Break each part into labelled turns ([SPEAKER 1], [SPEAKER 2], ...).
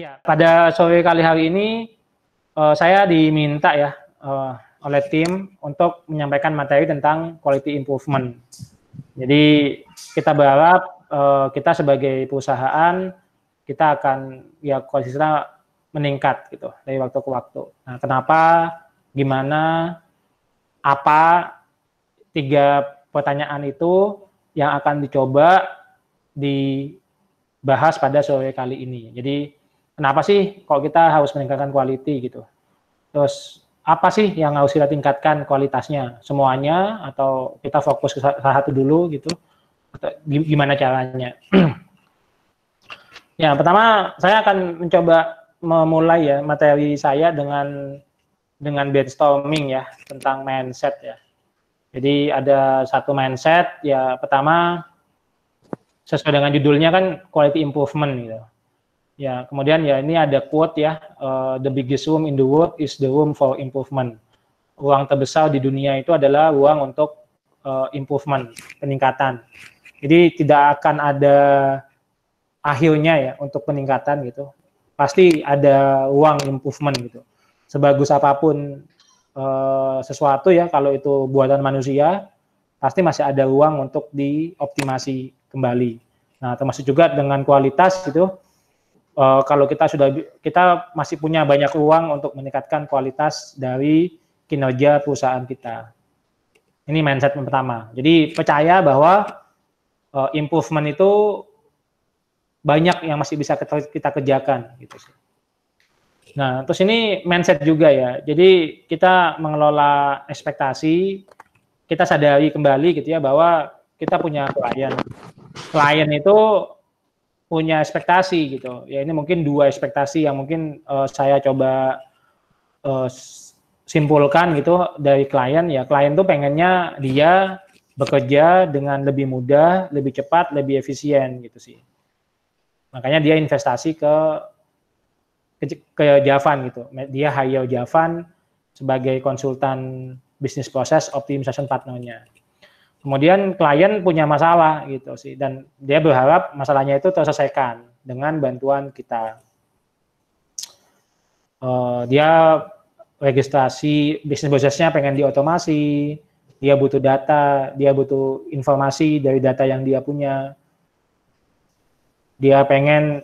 [SPEAKER 1] Iya, pada sore kali hari ini saya diminta ya oleh tim untuk menyampaikan materi tentang quality improvement. Jadi kita berharap kita sebagai perusahaan kita akan ya kualitas kita meningkat gitu dari waktu ke waktu. Nah, kenapa, gimana, apa 3 pertanyaan itu yang akan dicoba dibahas pada sore kali ini. Jadi kenapa sih kok kita harus meningkatkan quality gitu? Terus apa sih yang harus kita tingkatkan kualitasnya? Semuanya atau kita fokus ke salah satu dulu gitu? Atau gimana caranya? Ya, pertama saya akan mencoba memulai ya materi saya dengan brainstorming ya tentang mindset ya. Jadi ada satu mindset ya, pertama sesuai dengan judulnya kan quality improvement gitu. Ya, kemudian ya ini ada quote ya, the biggest room in the world is the room for improvement. Ruang terbesar di dunia itu adalah ruang untuk improvement, peningkatan. Jadi tidak akan ada akhirnya ya untuk peningkatan gitu. Pasti ada ruang improvement gitu. Sebagus apapun sesuatu ya, kalau itu buatan manusia, pasti masih ada ruang untuk dioptimasi kembali. Nah, termasuk juga dengan kualitas gitu. Kalau kita masih punya banyak ruang untuk meningkatkan kualitas dari kinerja perusahaan kita. Ini mindset yang pertama. Jadi percaya bahwa improvement itu banyak yang masih bisa kita kerjakan gitu sih. Nah, terus ini mindset juga ya. Jadi kita mengelola ekspektasi, kita sadari kembali gitu ya bahwa kita punya klien. Klien itu punya ekspektasi gitu. Ya ini mungkin 2 ekspektasi yang mungkin saya coba simpulkan gitu dari klien ya. Klien tuh pengennya dia bekerja dengan lebih mudah, lebih cepat, lebih efisien gitu sih. Makanya dia investasi ke Javan gitu. Dia hire Javan sebagai konsultan bisnis proses optimization partner-nya. Kemudian klien punya masalah gitu sih, dan dia berharap masalahnya itu terselesaikan dengan bantuan kita. Dia registrasi bisnis prosesnya pengen diotomasi, dia butuh data, dia butuh informasi dari data yang dia punya. Dia pengen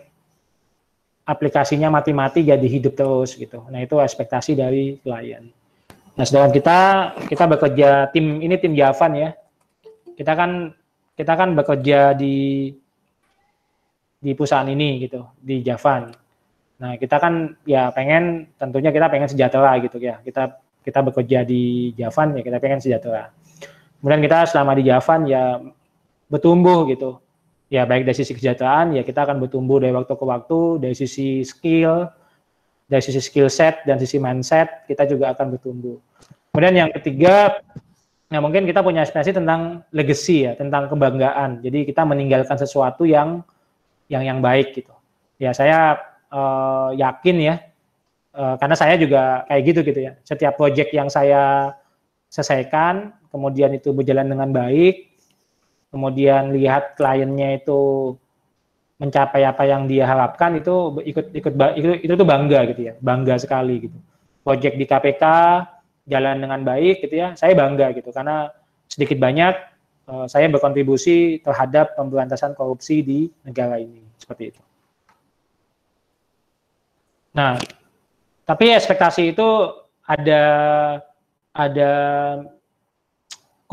[SPEAKER 1] aplikasinya mati-mati jadi hidup terus gitu. Nah, itu ekspektasi dari klien. Nah, sedangkan kita bekerja tim Javan ya. Kita kan bekerja di perusahaan ini gitu, di Javan. Nah, kita kan ya tentunya kita pengen sejahtera gitu ya. Kita bekerja di Javan ya, kita pengen sejahtera. Kemudian kita selama di Javan ya bertumbuh gitu. Ya baik dari sisi kesejahteraan ya kita akan bertumbuh dari waktu ke waktu, dari sisi skill, dari sisi skill set dan sisi mindset kita juga akan bertumbuh. Kemudian yang ketiga, nah mungkin kita punya ekspektasi tentang legacy ya, tentang kebanggaan. Jadi kita meninggalkan sesuatu yang baik gitu. Ya saya yakin ya, karena saya juga kayak gitu ya. Setiap proyek yang saya selesaikan, kemudian itu berjalan dengan baik, kemudian lihat kliennya itu mencapai apa yang dia harapkan, itu itu tuh bangga gitu ya, bangga sekali gitu. Proyek di KPK jalan dengan baik gitu ya, saya bangga gitu karena sedikit banyak saya berkontribusi terhadap pemberantasan korupsi di negara ini, seperti itu. Nah, tapi ekspektasi itu ada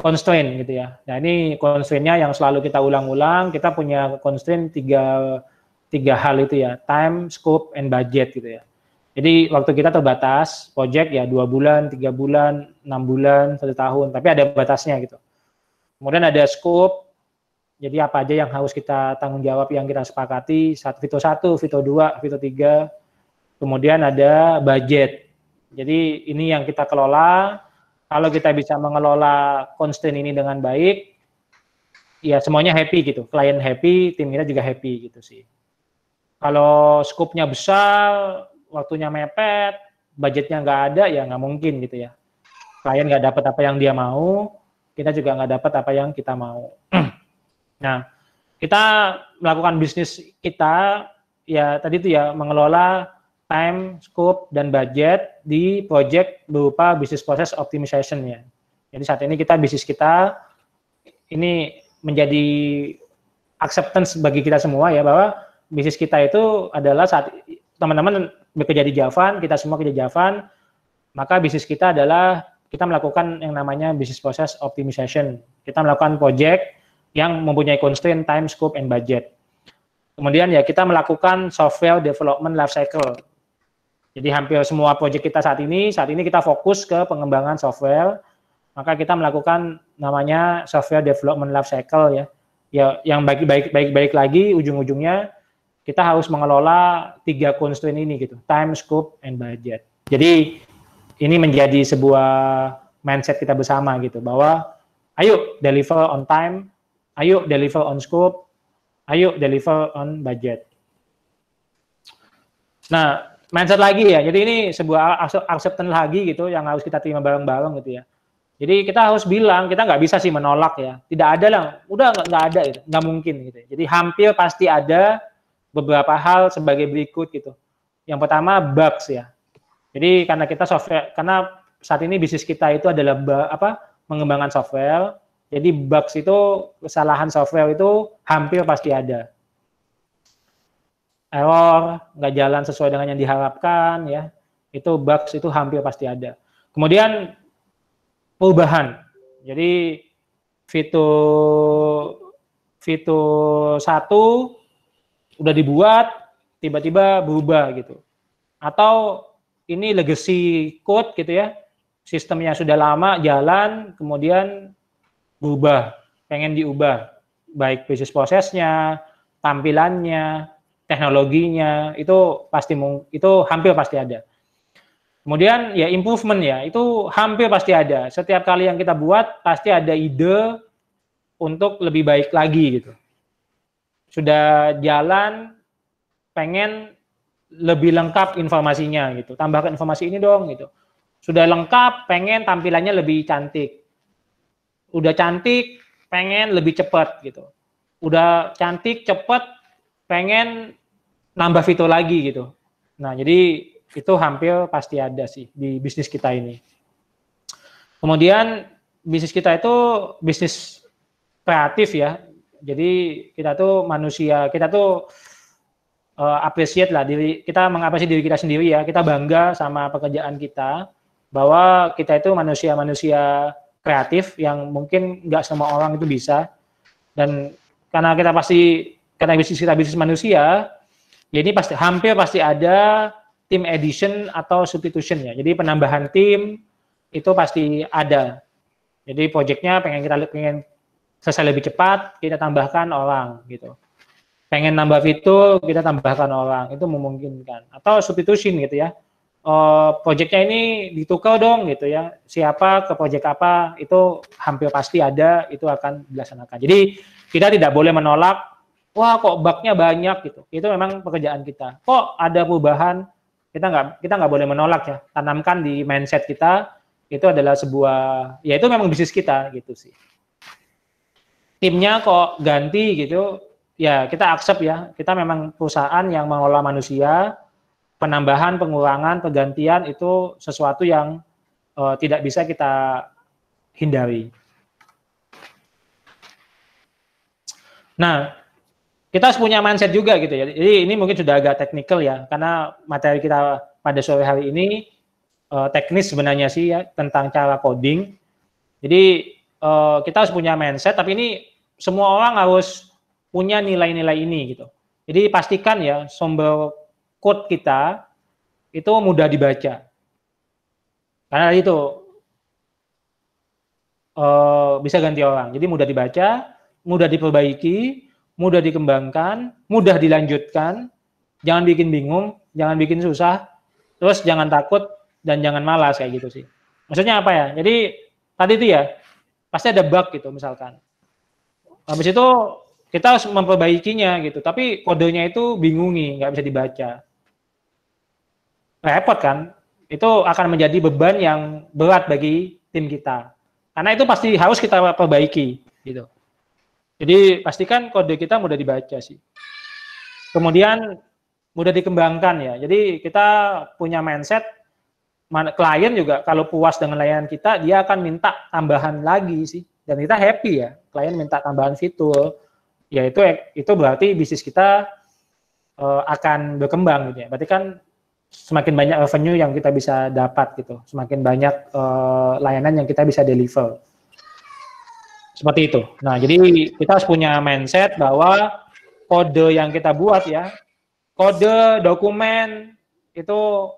[SPEAKER 1] constraint gitu ya. Nah, ini constraint-nya yang selalu kita ulang-ulang, kita punya constraint tiga hal itu ya, time, scope, and budget gitu ya. Jadi waktu kita terbatas, project ya 2 bulan, 3 bulan, 6 bulan, 1 tahun, tapi ada batasnya gitu. Kemudian ada scope, jadi apa aja yang harus kita tanggung jawab yang kita sepakati, fitur 1, fitur 2, fitur 3. Kemudian ada budget. Jadi ini yang kita kelola. Kalau kita bisa mengelola constraint ini dengan baik, ya semuanya happy gitu. Klien happy, tim kita juga happy gitu sih. Kalau scope-nya besar, waktunya mepet, budgetnya nggak ada, ya nggak mungkin gitu ya. Klien nggak dapat apa yang dia mau, kita juga nggak dapat apa yang kita mau. Nah, kita melakukan bisnis kita ya tadi itu ya mengelola time, scope, dan budget di project berupa business process optimization ya. Jadi saat ini bisnis kita ini menjadi acceptance bagi kita semua ya, bahwa bisnis kita itu adalah saat teman-teman bekerja di Javan, kita semua kerja di Javan, maka bisnis kita adalah kita melakukan yang namanya business process optimization. Kita melakukan project yang mempunyai constraint time, scope, and budget. Kemudian ya kita melakukan software development life cycle. Jadi hampir semua project kita saat ini kita fokus ke pengembangan software, maka kita melakukan namanya software development life cycle ya. Ya yang baik lagi ujung-ujungnya kita harus mengelola 3 constraint ini gitu, time, scope, and budget. Jadi ini menjadi sebuah mindset kita bersama gitu, bahwa ayo deliver on time, ayo deliver on scope, ayo deliver on budget. Nah, mindset lagi ya, jadi ini sebuah acceptance lagi gitu yang harus kita terima bareng-bareng gitu ya. Jadi kita harus bilang, kita nggak bisa sih menolak ya, tidak ada lah, udah nggak ada gitu, nggak mungkin gitu. Jadi hampir pasti ada beberapa hal sebagai berikut gitu. Yang pertama bugs ya. Jadi karena saat ini bisnis kita itu adalah mengembangkan software. Jadi bugs itu, kesalahan software itu hampir pasti ada. Error, nggak jalan sesuai dengan yang diharapkan ya. Itu bugs itu hampir pasti ada. Kemudian perubahan. Jadi fitur 1 udah dibuat, tiba-tiba berubah gitu. Atau ini legacy code gitu ya, sistemnya sudah lama jalan, kemudian berubah, pengen diubah, baik bisnis prosesnya, tampilannya, teknologinya, itu hampir pasti ada. Kemudian ya improvement ya, itu hampir pasti ada. Setiap kali yang kita buat pasti ada ide untuk lebih baik lagi gitu. Sudah jalan, pengen lebih lengkap informasinya gitu. Tambahkan informasi ini dong gitu. Sudah lengkap, pengen tampilannya lebih cantik. Udah cantik, pengen lebih cepat gitu. Udah cantik, cepat, pengen nambah fitur lagi gitu. Nah, jadi itu hampir pasti ada sih di bisnis kita ini. Kemudian bisnis kita itu bisnis kreatif ya. Jadi kita tuh manusia, kita tuh appreciate lah kita mengapresiasi diri kita sendiri ya. Kita bangga sama pekerjaan kita, bahwa kita itu manusia kreatif yang mungkin nggak semua orang itu bisa. Dan karena bisnis kita bisnis manusia, jadi hampir pasti ada team addition atau substitution ya. Jadi penambahan tim itu pasti ada. Jadi projectnya pengen selesai lebih cepat, kita tambahkan orang gitu. Pengen nambah fitur, kita tambahkan orang, itu memungkinkan. Atau substitution gitu ya. Projectnya ini ditukar dong gitu ya. Siapa ke project apa, itu hampir pasti ada, itu akan dilaksanakan. Jadi kita tidak boleh menolak, wah kok bugnya banyak gitu. Itu memang pekerjaan kita. Kok ada perubahan, kita nggak boleh menolak ya. Tanamkan di mindset kita, itu adalah ya itu memang bisnis kita gitu sih. Timnya kok ganti gitu, ya kita accept ya. Kita memang perusahaan yang mengelola manusia, penambahan, pengurangan, pergantian itu sesuatu yang tidak bisa kita hindari. Nah, kita harus punya mindset juga gitu ya. Jadi ini mungkin sudah agak teknikal ya, karena materi kita pada sore hari ini teknis sebenarnya sih ya, tentang cara coding. Jadi kita harus punya mindset, tapi ini semua orang harus punya nilai-nilai ini gitu. Jadi pastikan ya sumber code kita itu mudah dibaca. Karena itu bisa ganti orang. Jadi mudah dibaca, mudah diperbaiki, mudah dikembangkan, mudah dilanjutkan, jangan bikin bingung, jangan bikin susah, terus jangan takut dan jangan malas kayak gitu sih. Maksudnya apa ya? Jadi tadi itu ya pasti ada bug gitu misalkan. Habis itu kita harus memperbaikinya gitu, tapi kodenya itu bingungi, nggak bisa dibaca. Repot kan? Itu akan menjadi beban yang berat bagi tim kita. Karena itu pasti harus kita perbaiki gitu. Jadi pastikan kode kita mudah dibaca sih. Kemudian mudah dikembangkan ya. Jadi kita punya mindset, klien juga kalau puas dengan layanan kita, dia akan minta tambahan lagi sih. Dan kita happy ya, klien minta tambahan fitur, ya itu berarti bisnis kita akan berkembang gitu ya. Berarti kan semakin banyak revenue yang kita bisa dapat gitu, semakin banyak layanan yang kita bisa deliver. Seperti itu. Nah, jadi kita harus punya mindset bahwa kode yang kita buat ya, kode, dokumen, itu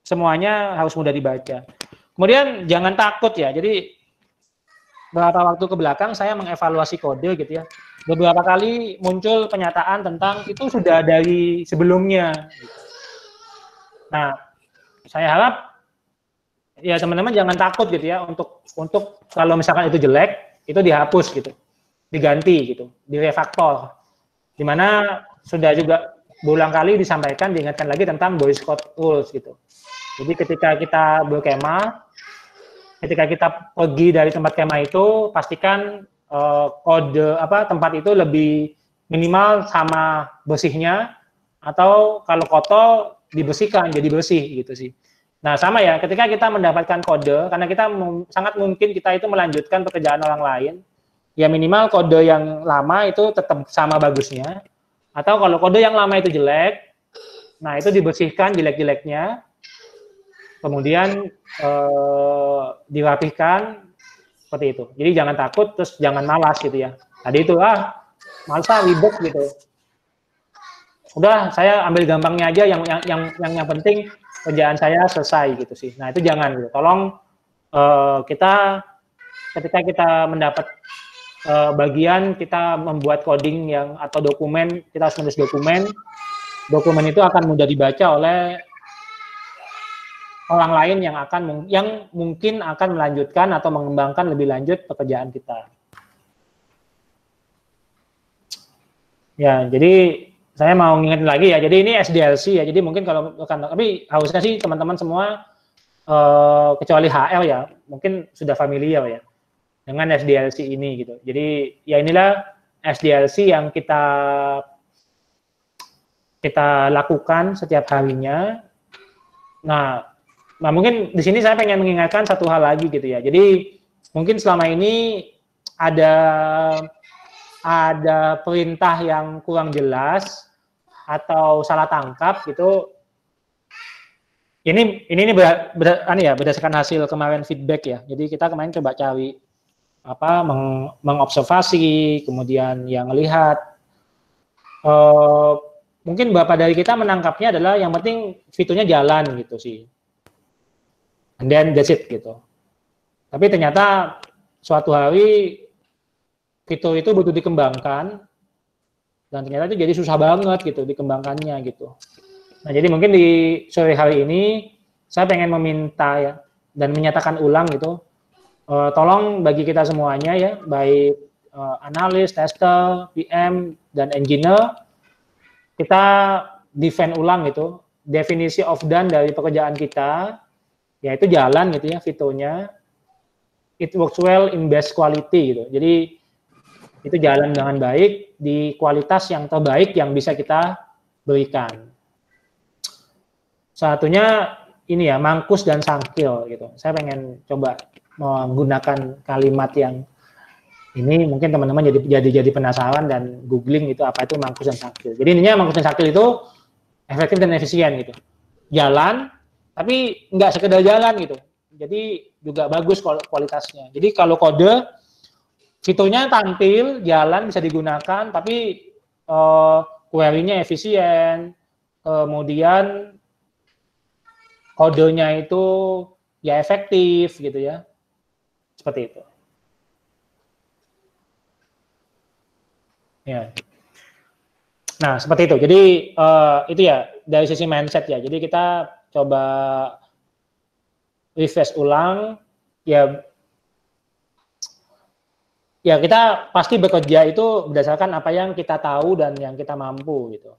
[SPEAKER 1] semuanya harus mudah dibaca. Kemudian jangan takut ya, jadi beberapa waktu ke belakang saya mengevaluasi kode gitu ya, beberapa kali muncul pernyataan tentang itu sudah dari sebelumnya. Nah, saya harap ya teman-teman jangan takut gitu ya untuk kalau misalkan itu jelek, itu dihapus gitu, diganti gitu, direfaktor. Dimana sudah juga berulang kali disampaikan, diingatkan lagi tentang Boys Code Rules gitu. Jadi ketika kita berkemah, ketika kita pergi dari tempat kemah itu, pastikan kode tempat itu lebih minimal sama bersihnya, atau kalau kotor dibersihkan jadi bersih gitu sih. Nah sama ya, ketika kita mendapatkan kode, karena kita sangat mungkin kita itu melanjutkan pekerjaan orang lain, ya minimal kode yang lama itu tetap sama bagusnya, atau kalau kode yang lama itu jelek, nah itu dibersihkan jelek-jeleknya, kemudian dirapihkan seperti itu. Jadi jangan takut, terus jangan malas gitu ya. Tadi itu malas ribet gitu. Udah saya ambil gampangnya aja, yang penting kerjaan saya selesai gitu sih. Nah itu jangan gitu. Tolong kita ketika kita mendapat bagian kita membuat coding atau dokumen, kita harus menulis dokumen itu akan mudah dibaca oleh orang lain yang mungkin akan melanjutkan atau mengembangkan lebih lanjut pekerjaan kita. Ya, jadi saya mau ngingetin lagi ya, jadi ini SDLC ya, jadi mungkin tapi harusnya sih teman-teman semua kecuali HR ya, mungkin sudah familiar ya dengan SDLC ini gitu. Jadi ya inilah SDLC yang kita lakukan setiap harinya. Nah mungkin di sini saya pengen mengingatkan satu hal lagi gitu ya. Jadi mungkin selama ini ada perintah yang kurang jelas atau salah tangkap gitu. Ini berdasarkan hasil kemarin feedback ya. Jadi kita kemarin coba cari mengobservasi, kemudian yang melihat. Mungkin beberapa dari kita menangkapnya adalah yang penting fiturnya jalan gitu sih. And then that's it gitu. Tapi ternyata suatu hari fitur itu butuh dikembangkan, dan ternyata itu jadi susah banget gitu dikembangkannya gitu. Nah jadi mungkin di sore hari ini saya pengen meminta ya dan menyatakan ulang gitu, tolong bagi kita semuanya ya, baik analis, tester, PM dan engineer, kita define ulang gitu definisi of done dari pekerjaan kita, yaitu jalan gitu ya fiturnya, it works well in best quality gitu. Jadi itu jalan dengan baik di kualitas yang terbaik yang bisa kita berikan. Satunya ini ya, mangkus dan sangkil gitu. Saya pengen coba menggunakan kalimat yang ini, mungkin teman-teman jadi penasaran dan googling itu apa itu mangkus dan sangkil. Jadi intinya mangkus dan sangkil itu efektif dan efisien gitu. Jalan, tapi nggak sekedar jalan gitu. Jadi juga bagus kualitasnya. Jadi kalau kode, fiturnya tampil, jalan, bisa digunakan, tapi query-nya efisien, kemudian kodenya itu ya efektif gitu ya. Seperti itu. Ya. Nah, seperti itu. Jadi itu ya dari sisi mindset ya. Jadi kita coba refresh ulang ya. Ya kita pasti bekerja itu berdasarkan apa yang kita tahu dan yang kita mampu gitu.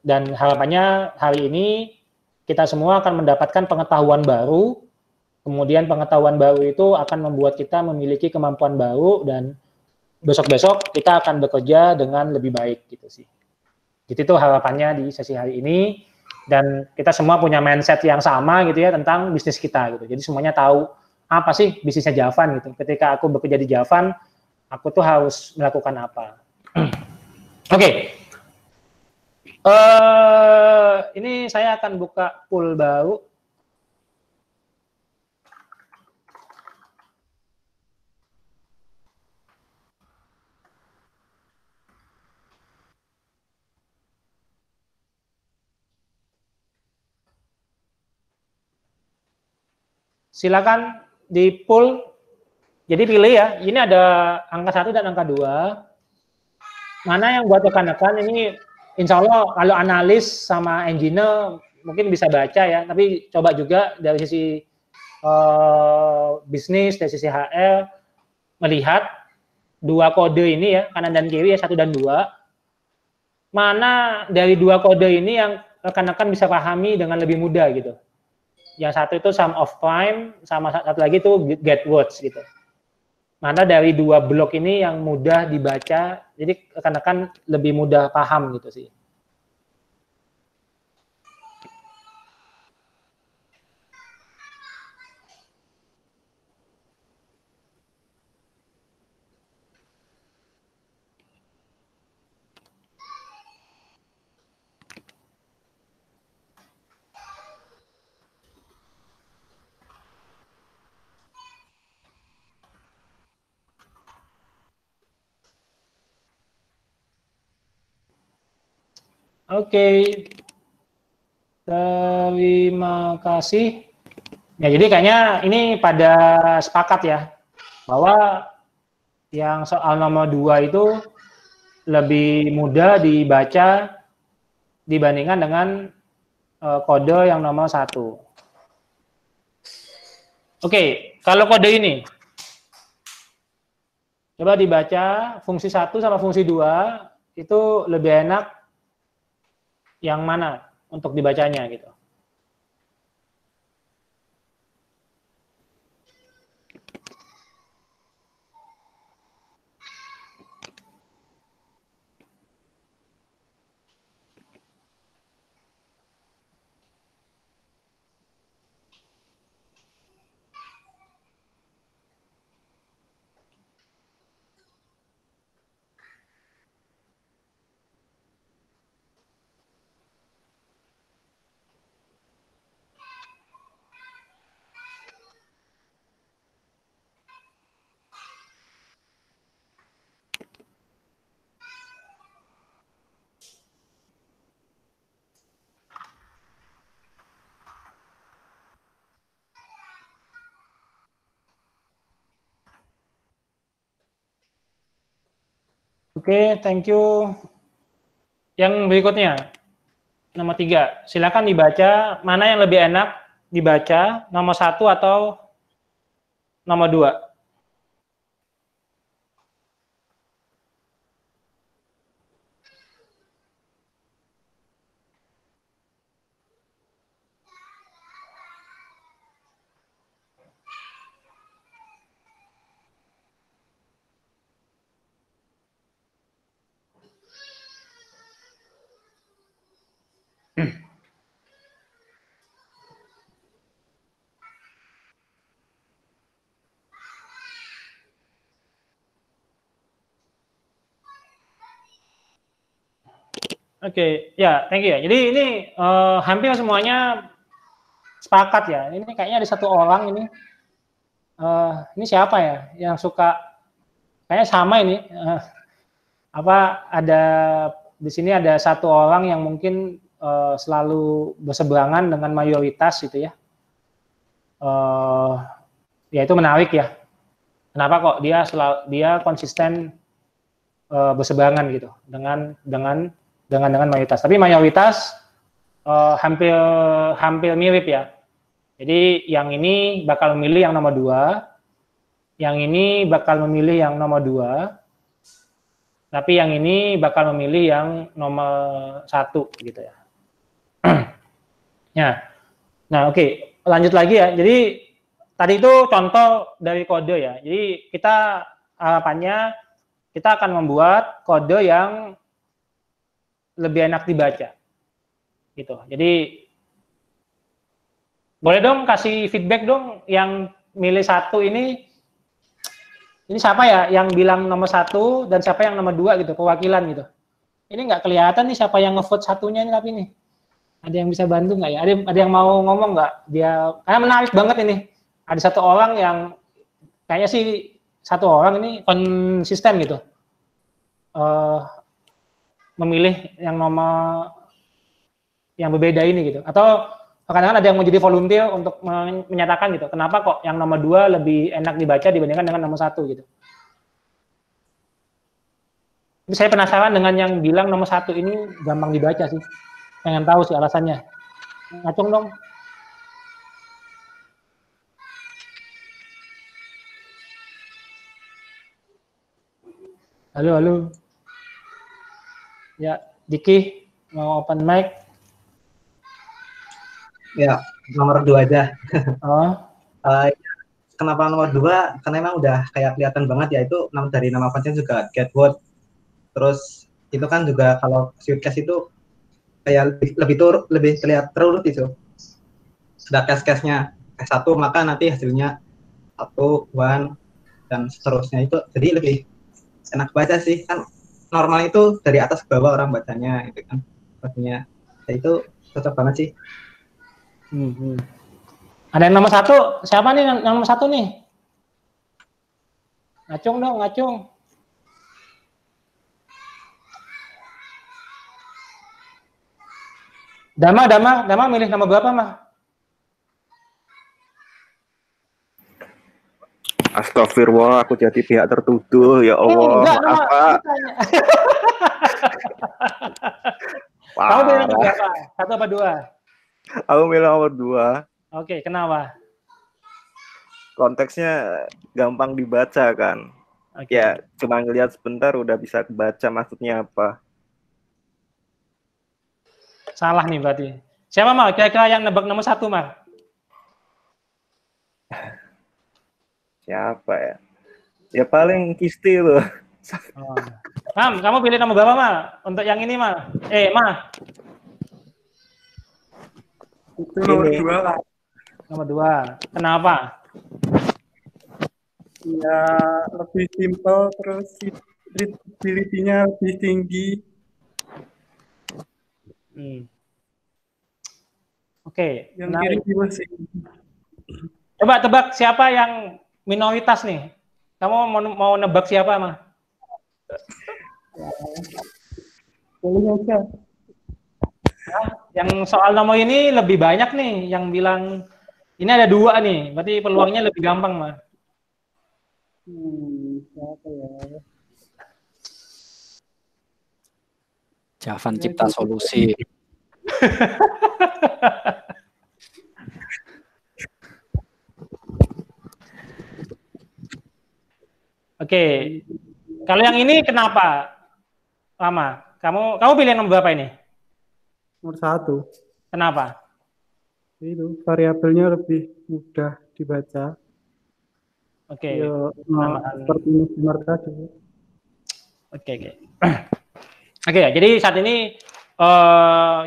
[SPEAKER 1] Dan harapannya hari ini kita semua akan mendapatkan pengetahuan baru. Kemudian pengetahuan baru itu akan membuat kita memiliki kemampuan baru, dan besok-besok kita akan bekerja dengan lebih baik gitu sih. Jadi itu harapannya di sesi hari ini, dan kita semua punya mindset yang sama gitu ya tentang bisnis kita gitu. Jadi semuanya tahu apa sih bisnisnya Javan gitu. Ketika aku bekerja di Javan, aku tuh harus melakukan apa. Oke. Ini saya akan buka pool baru. Silakan di pool. Jadi pilih ya. Ini ada angka 1 dan angka 2. Mana yang buat rekan-rekan ini, insya Allah kalau analis sama engineer mungkin bisa baca ya, tapi coba juga dari sisi bisnis, dari sisi HR, melihat dua kode ini ya, kanan dan kiri ya, 1 dan 2. Mana dari dua kode ini yang rekan-rekan bisa pahami dengan lebih mudah gitu. Yang satu itu sum of prime, sama satu lagi itu get words gitu. Mana dari dua blok ini yang mudah dibaca, jadi rekan-rekan lebih mudah paham gitu sih. Oke, terima kasih. Ya, jadi kayaknya ini pada sepakat ya, bahwa yang soal nomor 2 itu lebih mudah dibaca dibandingkan dengan kode yang nomor 1. Oke, kalau kode ini, coba dibaca fungsi 1 sama fungsi 2, itu lebih enak yang mana untuk dibacanya gitu. Oke, thank you. Yang berikutnya, nomor 3. Silakan dibaca mana yang lebih enak dibaca, nomor 1 atau nomor 2. Oke, ya, thank you ya. Jadi ini hampir semuanya sepakat ya. Ini kayaknya ada satu orang ini. Ini siapa ya yang suka? Kayaknya sama ini. Ada di sini ada satu orang yang mungkin selalu berseberangan dengan mayoritas gitu ya. Ya itu menarik ya. Kenapa kok dia konsisten berseberangan gitu dengan mayoritas. Tapi mayoritas hampir mirip ya. Jadi yang ini bakal memilih yang nomor 2, yang ini bakal memilih yang nomor 2, tapi yang ini bakal memilih yang nomor 1 gitu ya. Nah oke, lanjut lagi ya. Jadi tadi itu contoh dari kode ya. Jadi harapannya kita akan membuat kode yang lebih enak dibaca. Gitu. Jadi boleh dong kasih feedback dong yang milih satu ini siapa ya yang bilang nomor 1 dan siapa yang nomor 2 gitu, perwakilan gitu. Ini nggak kelihatan nih siapa yang ngevote satunya ini, tapi nih ada yang bisa bantu nggak ya? Ada yang mau ngomong nggak? Dia karena menarik banget ini. Ada satu orang yang kayaknya sih satu orang ini konsisten gitu. Memilih yang nomor yang berbeda ini gitu. Atau kadang-kadang ada yang mau jadi volunteer untuk menyatakan gitu. Kenapa kok yang nomor 2 lebih enak dibaca dibandingkan dengan nomor 1 gitu. Tapi saya penasaran dengan yang bilang nomor 1 ini gampang dibaca sih. Pengen tahu sih alasannya. Ngacung dong. Halo, halo. Ya, Diki mau open mic.
[SPEAKER 2] Ya, nomor 2 aja.
[SPEAKER 1] Oh.
[SPEAKER 2] Kenapa nomor 2? Karena emang udah kayak kelihatan banget ya, itu dari nama fansnya juga Get Word. Terus itu kan juga kalau Suitcase itu kayak lebih terlihat terurut itu. Sudah case-nya S1, maka nanti hasilnya 1, 1, dan seterusnya itu. Jadi lebih enak baca sih. Kan normal itu dari atas ke bawah orang bacanya gitu kan. Artinya ya itu cocok banget sih.
[SPEAKER 1] Ada yang nomor 1? Siapa nih yang nomor 1 nih? Ngacung dong, ngacung. Dama milih nomor berapa, mah?
[SPEAKER 3] Astagfirullah, aku jadi pihak tertuduh, ya Allah.
[SPEAKER 1] Enggak,
[SPEAKER 3] apa?
[SPEAKER 1] Kamu milih nomor berapa? 1 apa 2?
[SPEAKER 3] Aku milih nomor 2.
[SPEAKER 1] Oke, kenapa?
[SPEAKER 3] Konteksnya gampang dibaca kan. Ya, cuma ngelihat sebentar udah bisa kebaca maksudnya apa.
[SPEAKER 1] Salah nih berarti. Siapa, Mal? Kira-kira yang nebak nomor 1, Mal?
[SPEAKER 3] Siapa ya? Ya paling Kisti loh.
[SPEAKER 1] Mam, kamu pilih nomor berapa, Mal? Untuk yang ini, Mal? Mal.
[SPEAKER 4] Itu nomor 2 lah.
[SPEAKER 1] Nomor 2. Kenapa?
[SPEAKER 4] Ya, lebih simple, terus readability-nya lebih tinggi.
[SPEAKER 1] Oke.
[SPEAKER 4] Yang kiri juga sih.
[SPEAKER 1] Coba tebak siapa yang minoritas nih? Kamu mau nebak siapa, mah?
[SPEAKER 4] Boleh aja.
[SPEAKER 1] Nah, yang soal nomor ini lebih banyak nih yang bilang ini ada 2 nih, berarti peluangnya lebih gampang, mah.
[SPEAKER 4] Siapa ya?
[SPEAKER 5] Javan Cipta Solusi.
[SPEAKER 1] Oke. Kalau yang ini kenapa? Lama. Kamu pilih nomor berapa ini?
[SPEAKER 4] Nomor 1.
[SPEAKER 1] Kenapa?
[SPEAKER 4] Itu variabelnya lebih mudah dibaca.
[SPEAKER 1] Oke.
[SPEAKER 4] Seperti nomor tadi.
[SPEAKER 1] Oke. Oke, jadi saat ini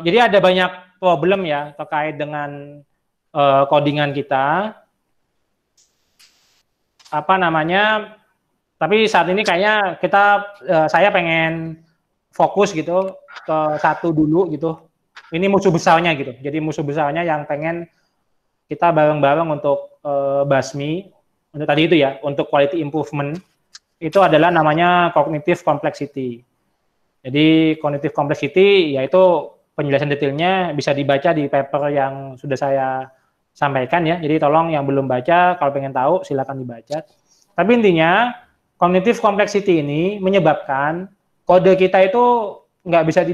[SPEAKER 1] jadi ada banyak problem ya terkait dengan codingan kita. Apa namanya? Tapi saat ini kayaknya saya pengen fokus gitu ke 1 dulu gitu. Ini musuh besarnya gitu. Jadi musuh besarnya yang pengen kita bareng-bareng untuk basmi untuk tadi itu ya, untuk quality improvement itu adalah namanya cognitive complexity. Jadi cognitive complexity yaitu penjelasan detailnya bisa dibaca di paper yang sudah saya sampaikan ya. Jadi tolong yang belum baca kalau pengen tahu silakan dibaca. Tapi intinya cognitive complexity ini menyebabkan kode kita itu nggak bisa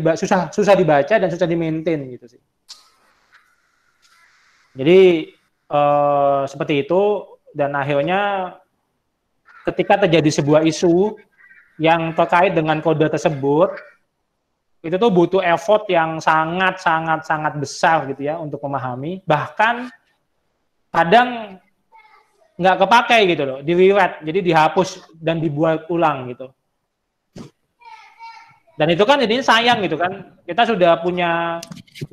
[SPEAKER 1] susah dibaca dan susah di-maintain gitu sih. Jadi seperti itu dan akhirnya ketika terjadi sebuah isu yang terkait dengan kode tersebut itu tuh butuh effort yang sangat besar gitu ya untuk memahami, bahkan kadang nggak kepakai gitu loh, di rewrite, jadi dihapus dan dibuat ulang gitu. Dan itu kan jadinya sayang gitu kan. Kita sudah punya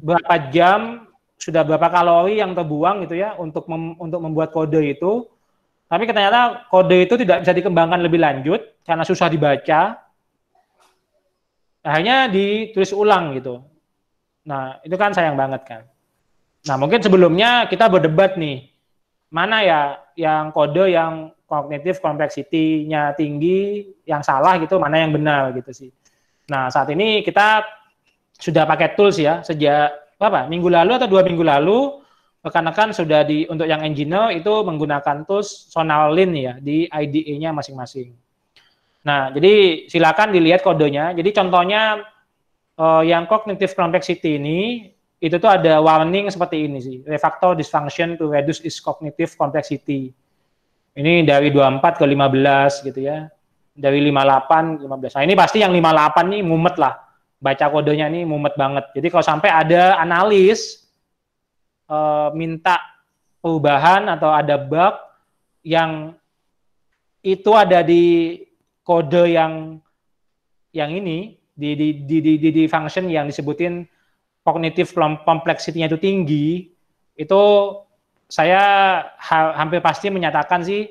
[SPEAKER 1] berapa jam, sudah berapa kalori yang terbuang gitu ya untuk membuat kode itu. Tapi ternyata kode itu tidak bisa dikembangkan lebih lanjut karena susah dibaca. Akhirnya ditulis ulang gitu. Nah, itu kan sayang banget kan. Nah, mungkin sebelumnya kita berdebat nih, mana ya yang kode yang cognitive complexity-nya tinggi, yang salah gitu, mana yang benar gitu sih. Nah, saat ini kita sudah pakai tools ya, sejak minggu lalu atau 2 minggu lalu, rekan-rekan sudah untuk yang engineer itu menggunakan tools Sonarlin ya, di IDE-nya masing-masing. Nah, jadi silakan dilihat kodenya. Jadi contohnya yang cognitive complexity ini, itu tuh ada warning seperti ini sih, refactor dysfunction to reduce its cognitive complexity. Ini dari 24 ke 15 gitu ya, dari 58 ke 15. Nah ini pasti yang 58 nih mumet lah, baca kodenya nih mumet banget. Jadi kalau sampai ada analis minta perubahan atau ada bug yang itu ada di kode yang ini, di function yang disebutin kognitif kompleksitinya itu tinggi, itu saya hampir pasti menyatakan sih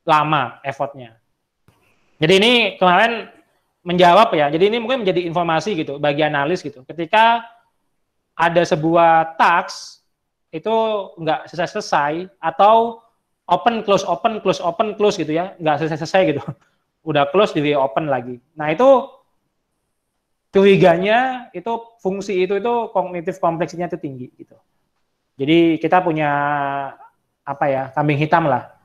[SPEAKER 1] lama effortnya. Jadi ini kemarin menjawab ya, jadi ini mungkin menjadi informasi gitu bagi analis gitu. Ketika ada sebuah task itu nggak selesai atau open close gitu ya, nggak selesai gitu, udah close di open lagi. Nah itu curiganya itu fungsi itu kognitif kompleksitinya itu tinggi gitu. Jadi kita punya kambing hitam lah.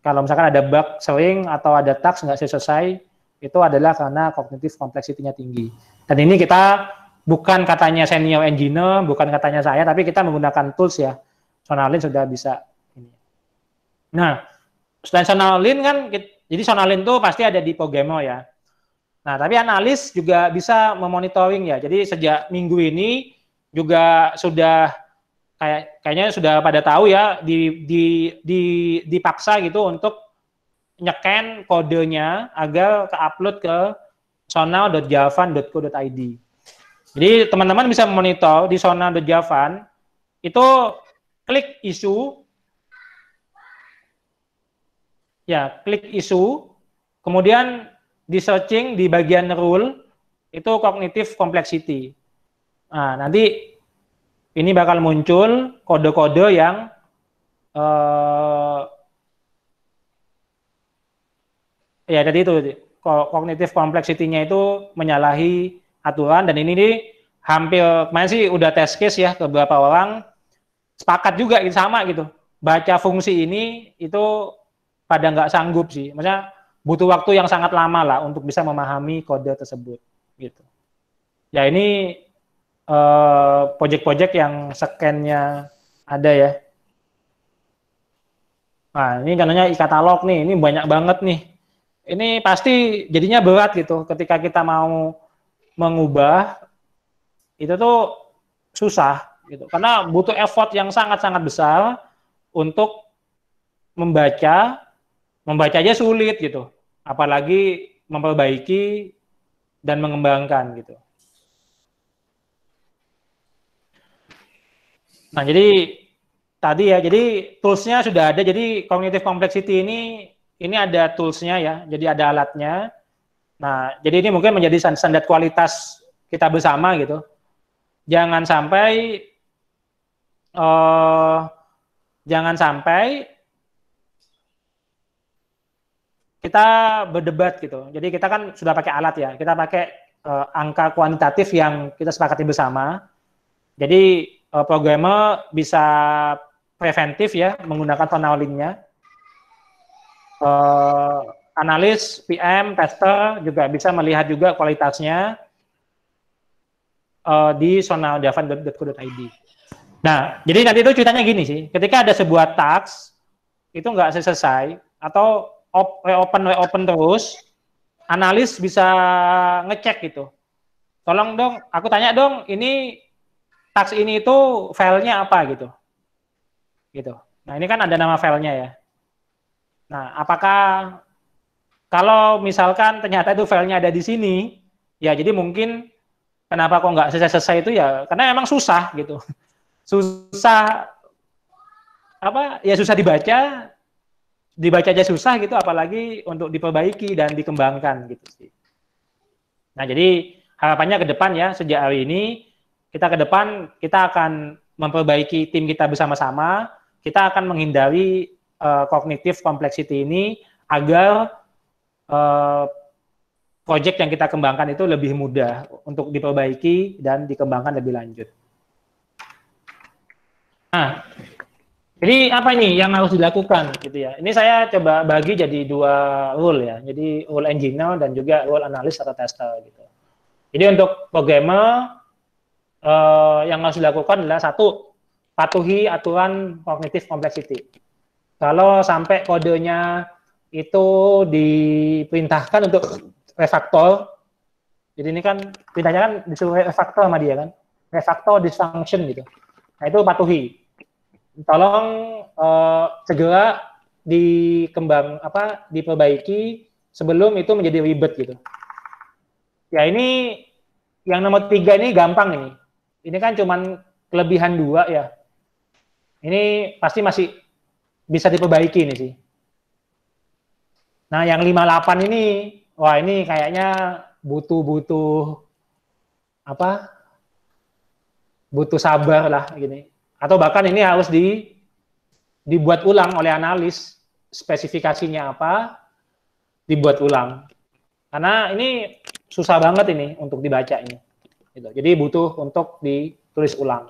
[SPEAKER 1] Kalau misalkan ada bug sering atau ada task nggak selesai, itu adalah karena kognitif kompleksitinya tinggi. Dan ini kita bukan katanya senior engineer, bukan katanya saya, tapi kita menggunakan tools ya. Sonarlin sudah bisa ini. Nah, selain Sonarlin kan, jadi Sonarlin itu pasti ada di programmer ya. Nah, tapi analis juga bisa memonitoring ya. Jadi sejak minggu ini juga sudah kayaknya sudah pada tahu ya dipaksa gitu untuk nyeken kodenya agar ke-upload ke sonar.javan.co.id. Jadi teman-teman bisa memonitor di sonar.javan itu klik isu ya, klik isu, kemudian di searching di bagian rule itu cognitive complexity. Nah, nanti ini bakal muncul kode-kode yang ya tadi itu cognitive complexity-nya itu menyalahi aturan, dan ini nih hampir kemarin sih udah test case ya ke beberapa orang, sepakat juga sama gitu. Baca fungsi ini itu pada nggak sanggup sih. Maksudnya butuh waktu yang sangat lama lah untuk bisa memahami kode tersebut gitu. Ya ini project-project yang scan-nya ada ya. Nah ini contohnya e-katalog nih, ini banyak banget nih. Ini pasti jadinya berat gitu ketika kita mau mengubah, itu tuh susah gitu. Karena butuh effort yang sangat-sangat besar untuk membaca aja sulit gitu, apalagi memperbaiki dan mengembangkan gitu. Nah jadi tadi ya, jadi toolsnya sudah ada. Jadi cognitive complexity ini ada toolsnya ya, jadi ada alatnya. Nah jadi ini mungkin menjadi standar kualitas kita bersama gitu. Jangan sampai kita berdebat gitu. Jadi kita kan sudah pakai alat ya, kita pakai angka kuantitatif yang kita sepakati bersama. Jadi programmer bisa preventif ya menggunakan Sonarlin-nya. Analis, PM, tester juga bisa melihat juga kualitasnya di sonarjavan.co.id. Nah, jadi nanti itu ceritanya gini sih, ketika ada sebuah task itu nggak selesai atau reopen terus, analis bisa ngecek gitu. Tolong dong, aku tanya dong, ini task ini itu filenya apa gitu. Gitu. Nah, ini kan ada nama filenya ya. Nah, apakah kalau misalkan ternyata itu filenya ada di sini, Ya jadi mungkin kenapa kok nggak selesai-selesai itu ya karena emang susah gitu. Susah apa ya susah dibaca aja susah gitu apalagi untuk diperbaiki dan dikembangkan gitu sih. Nah, jadi harapannya ke depan ya sejak hari ini kita ke depan kita akan memperbaiki tim kita bersama-sama, kita akan menghindari cognitive complexity ini agar proyek yang kita kembangkan itu lebih mudah untuk diperbaiki dan dikembangkan lebih lanjut. Nah, jadi apa ini yang harus dilakukan gitu ya? Ini saya coba bagi jadi 2 role ya. Jadi role engineer dan juga role analis atau tester gitu. Jadi untuk programmer yang harus dilakukan adalah 1, patuhi aturan cognitive complexity. Kalau sampai kodenya itu diperintahkan untuk refactor, jadi ini kan perintahnya kan disuruh refactor sama dia kan, refactor this function gitu. Nah itu patuhi. Tolong segera diperbaiki sebelum itu menjadi ribet gitu. Ya ini yang nomor 3 ini gampang ini. Ini kan cuman kelebihan 2 ya. Ini pasti masih bisa diperbaiki ini sih. Nah yang 58 ini, wah ini kayaknya butuh sabar lah gini. Atau bahkan ini harus dibuat ulang oleh analis, spesifikasinya apa, dibuat ulang. Karena ini susah banget ini untuk dibaca ini. Gitu. Jadi butuh untuk ditulis ulang.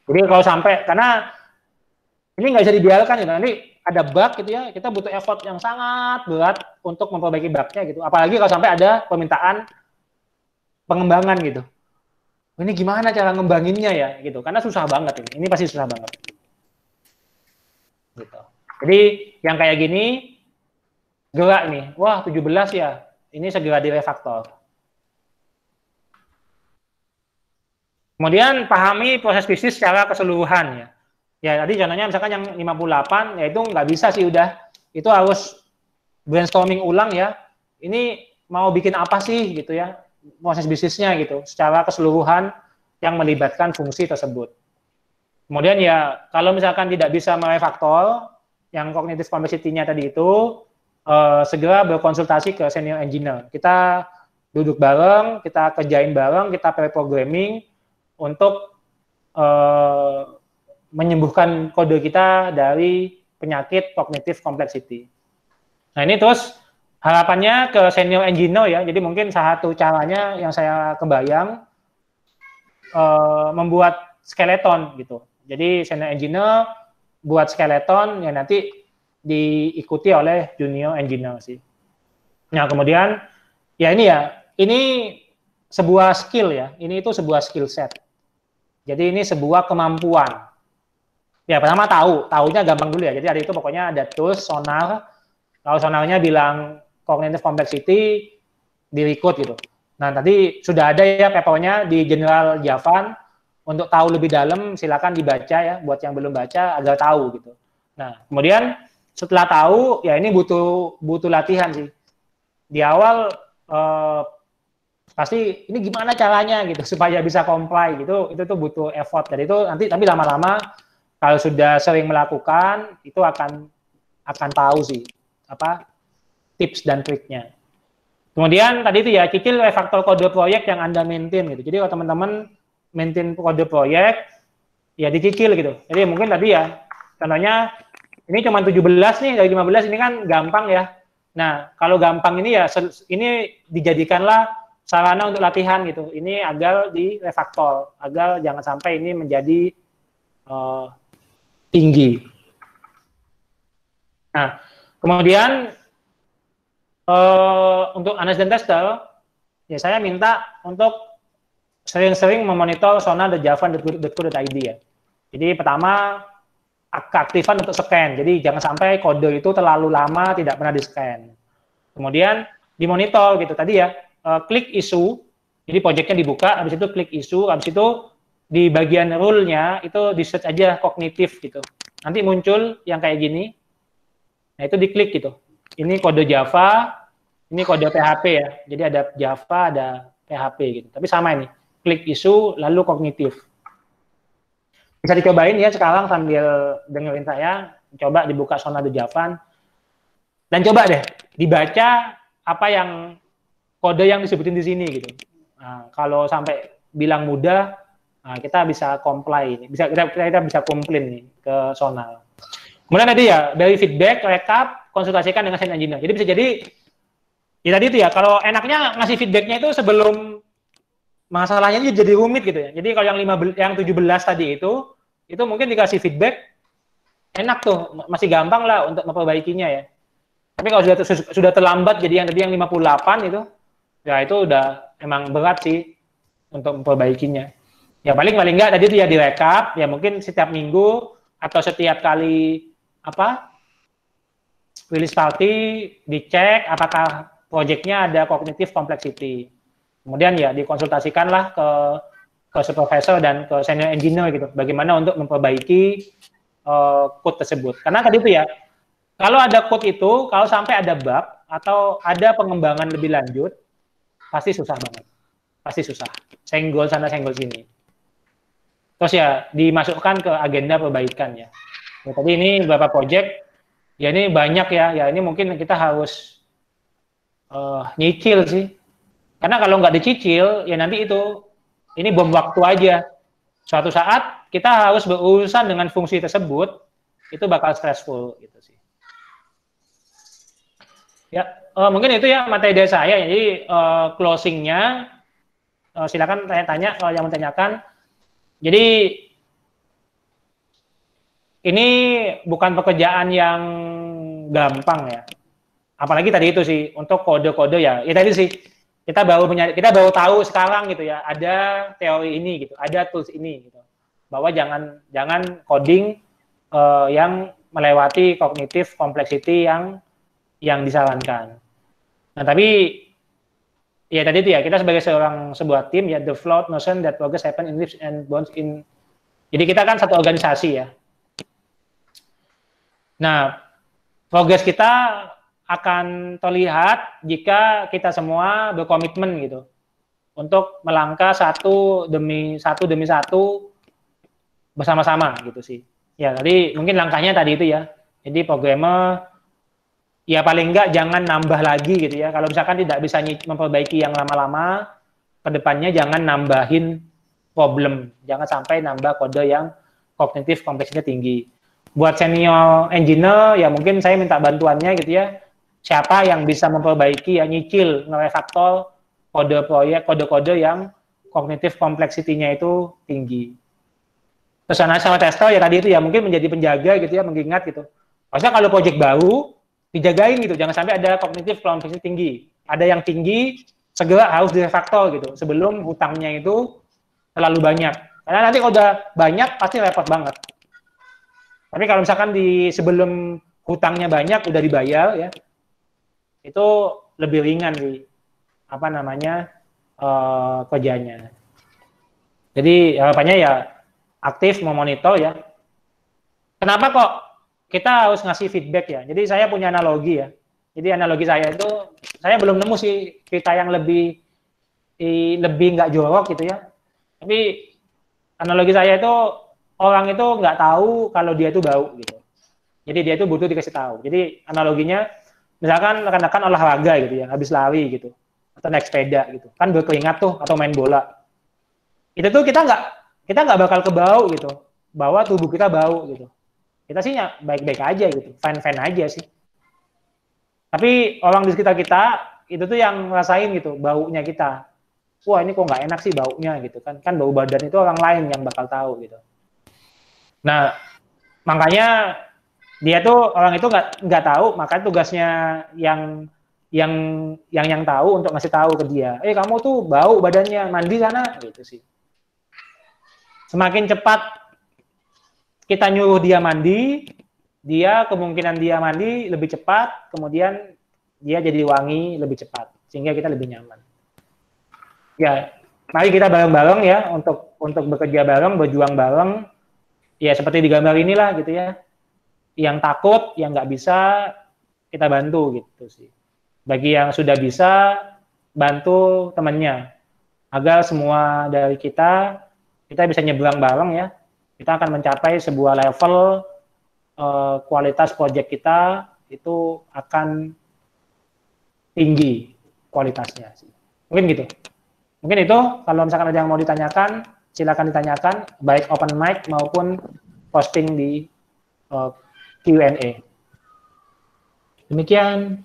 [SPEAKER 1] Jadi kalau sampai, karena ini nggak bisa dibiarkan gitu, nanti ada bug gitu ya, kita butuh effort yang sangat berat untuk memperbaiki bugnya gitu. Apalagi kalau sampai ada permintaan pengembangan gitu. Ini gimana cara ngembanginnya ya gitu, karena susah banget ini pasti susah banget. Gitu. Jadi yang kayak gini, gerak nih, wah 17 ya, ini segera direfaktor. Kemudian pahami proses bisnis secara keseluruhan ya. Ya tadi contohnya misalkan yang 58 ya itu nggak bisa sih udah, itu harus brainstorming ulang ya. Ini mau bikin apa sih gitu ya, proses bisnisnya gitu, secara keseluruhan yang melibatkan fungsi tersebut. Kemudian ya kalau misalkan tidak bisa merefaktor yang cognitive complexity-nya tadi itu, segera berkonsultasi ke senior engineer. Kita duduk bareng, kita kerjain bareng, kita pair programming untuk menyembuhkan kode kita dari penyakit cognitive complexity. Nah ini terus harapannya ke senior engineer ya, jadi mungkin salah satu caranya yang saya kebayang membuat skeleton gitu. Jadi senior engineer buat skeleton yang nanti diikuti oleh junior engineer sih. Nah kemudian ya ini sebuah skill ya, ini itu sebuah skill set. Jadi ini sebuah kemampuan. Ya pertama tahunya gampang dulu ya. Jadi ada itu pokoknya ada tools sonar. Kalau sonarnya bilang cognitive complexity, di-record gitu. Nah tadi sudah ada ya papernya di General Javan. Untuk tahu lebih dalam silakan dibaca ya. Buat yang belum baca agar tahu gitu. Nah kemudian setelah tahu ya ini butuh latihan sih. Di awal pasti ini gimana caranya gitu supaya bisa comply gitu. Itu tuh butuh effort. Jadi itu nanti tapi lama-lama kalau sudah sering melakukan itu akan tahu sih apa tips dan triknya. Kemudian tadi itu ya cicil refaktor kode proyek yang Anda maintain gitu. Jadi kalau teman-teman maintain kode proyek ya dicicil gitu. Jadi mungkin tadi ya contohnya ini cuma 17 nih dari 15 ini kan gampang ya. Nah, kalau gampang ini ya ini dijadikanlah sarana untuk latihan gitu. Ini agar di refaktor, agar jangan sampai ini menjadi tinggi. Nah, kemudian untuk analis dan tester, ya saya minta untuk sering-sering memonitor sonar.java.co.id ya. Jadi pertama keaktifan untuk scan. Jadi jangan sampai kode itu terlalu lama tidak pernah di-scan. Kemudian dimonitor gitu tadi ya, klik issue. Jadi projectnya dibuka, habis itu klik issue, habis itu di bagian rule-nya itu di search aja kognitif gitu. Nanti muncul yang kayak gini. Nah, itu diklik gitu. Ini kode Java Ini kode PHP ya. Jadi ada Java, ada PHP gitu. Tapi sama ini. Klik isu, lalu kognitif. Bisa dicobain ya sekarang sambil dengerin saya. Coba dibuka Sonado Javan. Dan coba deh dibaca apa yang kode yang disebutin di sini gitu. Nah, kalau sampai bilang mudah, nah kita bisa comply. Kita bisa komplain nih ke Sonal. Kemudian tadi ya dari feedback, rekap, konsultasikan dengan science engineer. Jadi bisa jadi ya tadi itu ya, kalau enaknya ngasih feedbacknya itu sebelum masalahnya jadi rumit gitu ya. Jadi kalau yang 17 tadi itu mungkin dikasih feedback enak tuh, masih gampang lah untuk memperbaikinya ya. Tapi kalau sudah terlambat jadi yang tadi yang 58 itu, ya itu udah emang berat sih untuk memperbaikinya. Ya paling enggak tadi itu ya direkap, ya mungkin setiap minggu atau setiap kali release party dicek apakah proyeknya ada cognitive complexity. Kemudian ya dikonsultasikanlah ke supervisor dan ke senior engineer gitu. Bagaimana untuk memperbaiki code tersebut. Karena tadi itu ya, kalau ada code itu, kalau sampai ada bug atau ada pengembangan lebih lanjut, pasti susah banget. Pasti susah. Senggol sana, senggol sini. Terus ya dimasukkan ke agenda perbaikan ya. Tadi ini beberapa project, ya ini banyak ya. Ya ini mungkin kita harus nyicil sih. Karena kalau nggak dicicil, ya nanti ini bom waktu aja. Suatu saat kita harus berurusan dengan fungsi tersebut, itu bakal stressful gitu sih. Ya, mungkin itu ya materi dari saya. Jadi closingnya, silakan tanya-tanya kalau yang mau tanyakan. Jadi ini bukan pekerjaan yang gampang ya. Apalagi tadi itu sih untuk kode-kode ya. Ya tadi sih kita baru tahu sekarang gitu ya, ada teori ini gitu, ada tools ini gitu. Bahwa jangan coding yang melewati cognitive complexity yang disarankan. Nah, tapi ya tadi itu ya, kita sebagai sebuah tim ya, the flawed notion that progress happen in leaps and bounds in. Jadi kita kan satu organisasi ya. Nah, progres kita akan terlihat jika kita semua berkomitmen gitu untuk melangkah satu demi satu bersama-sama gitu sih. Ya tadi mungkin langkahnya tadi itu ya. Jadi programmer ya paling enggak jangan nambah lagi gitu ya. Kalau misalkan tidak bisa memperbaiki yang lama-lama, kedepannya jangan nambahin problem. Jangan sampai nambah kode yang kognitif kompleksnya tinggi. Buat senior engineer ya mungkin saya minta bantuannya gitu ya. Siapa yang bisa memperbaiki ya nyicil ngerefaktor kode-kode yang kognitif kompleksitinya itu tinggi. Terus sama tester ya tadi itu ya mungkin menjadi penjaga gitu ya, mengingat gitu. Maksudnya kalau proyek baru dijagain gitu, jangan sampai ada kognitif kompleksiti tinggi. Ada yang tinggi segera harus direfaktor gitu sebelum hutangnya itu terlalu banyak. Karena nanti kalau udah banyak pasti repot banget. Tapi kalau misalkan sebelum hutangnya banyak udah dibayar ya, itu lebih ringan sih kerjanya. Jadi harapannya ya aktif memonitor ya. Kenapa kok kita harus ngasih feedback ya? Jadi saya punya analogi ya. Jadi analogi saya itu saya belum nemu sih cerita yang lebih nggak jorok gitu ya. Tapi analogi saya itu orang itu nggak tahu kalau dia itu bau gitu. Jadi dia itu butuh dikasih tahu. Jadi analoginya misalkan rekan-rekan olahraga gitu ya, habis lari gitu, atau naik sepeda gitu, kan berkeringat tuh, atau main bola. Itu tuh kita nggak bakal kebau gitu, bahwa tubuh kita bau gitu. Kita sih baik-baik aja gitu, fine-fine aja sih. Tapi orang di sekitar kita itu tuh yang ngerasain gitu, baunya kita. Wah ini kok nggak enak sih baunya gitu kan? Kan bau badan itu orang lain yang bakal tahu gitu. Nah makanya dia tuh orang itu nggak tahu, makanya tugasnya yang tahu untuk ngasih tahu ke dia, kamu tuh bau badannya, mandi sana gitu sih. Semakin cepat kita nyuruh dia mandi, kemungkinan dia mandi lebih cepat, kemudian dia jadi wangi lebih cepat, sehingga kita lebih nyaman. Ya, mari kita bareng-bareng ya untuk bekerja bareng, berjuang bareng. Ya seperti di gambar inilah gitu ya. Yang takut, yang nggak bisa, kita bantu gitu sih. Bagi yang sudah bisa, bantu temannya agar semua dari kita bisa nyebrang bareng ya. Kita akan mencapai sebuah level kualitas proyek kita itu akan tinggi kualitasnya. Mungkin gitu. Mungkin itu, kalau misalkan ada yang mau ditanyakan, silakan ditanyakan, baik open mic maupun posting di Q&A. Demikian.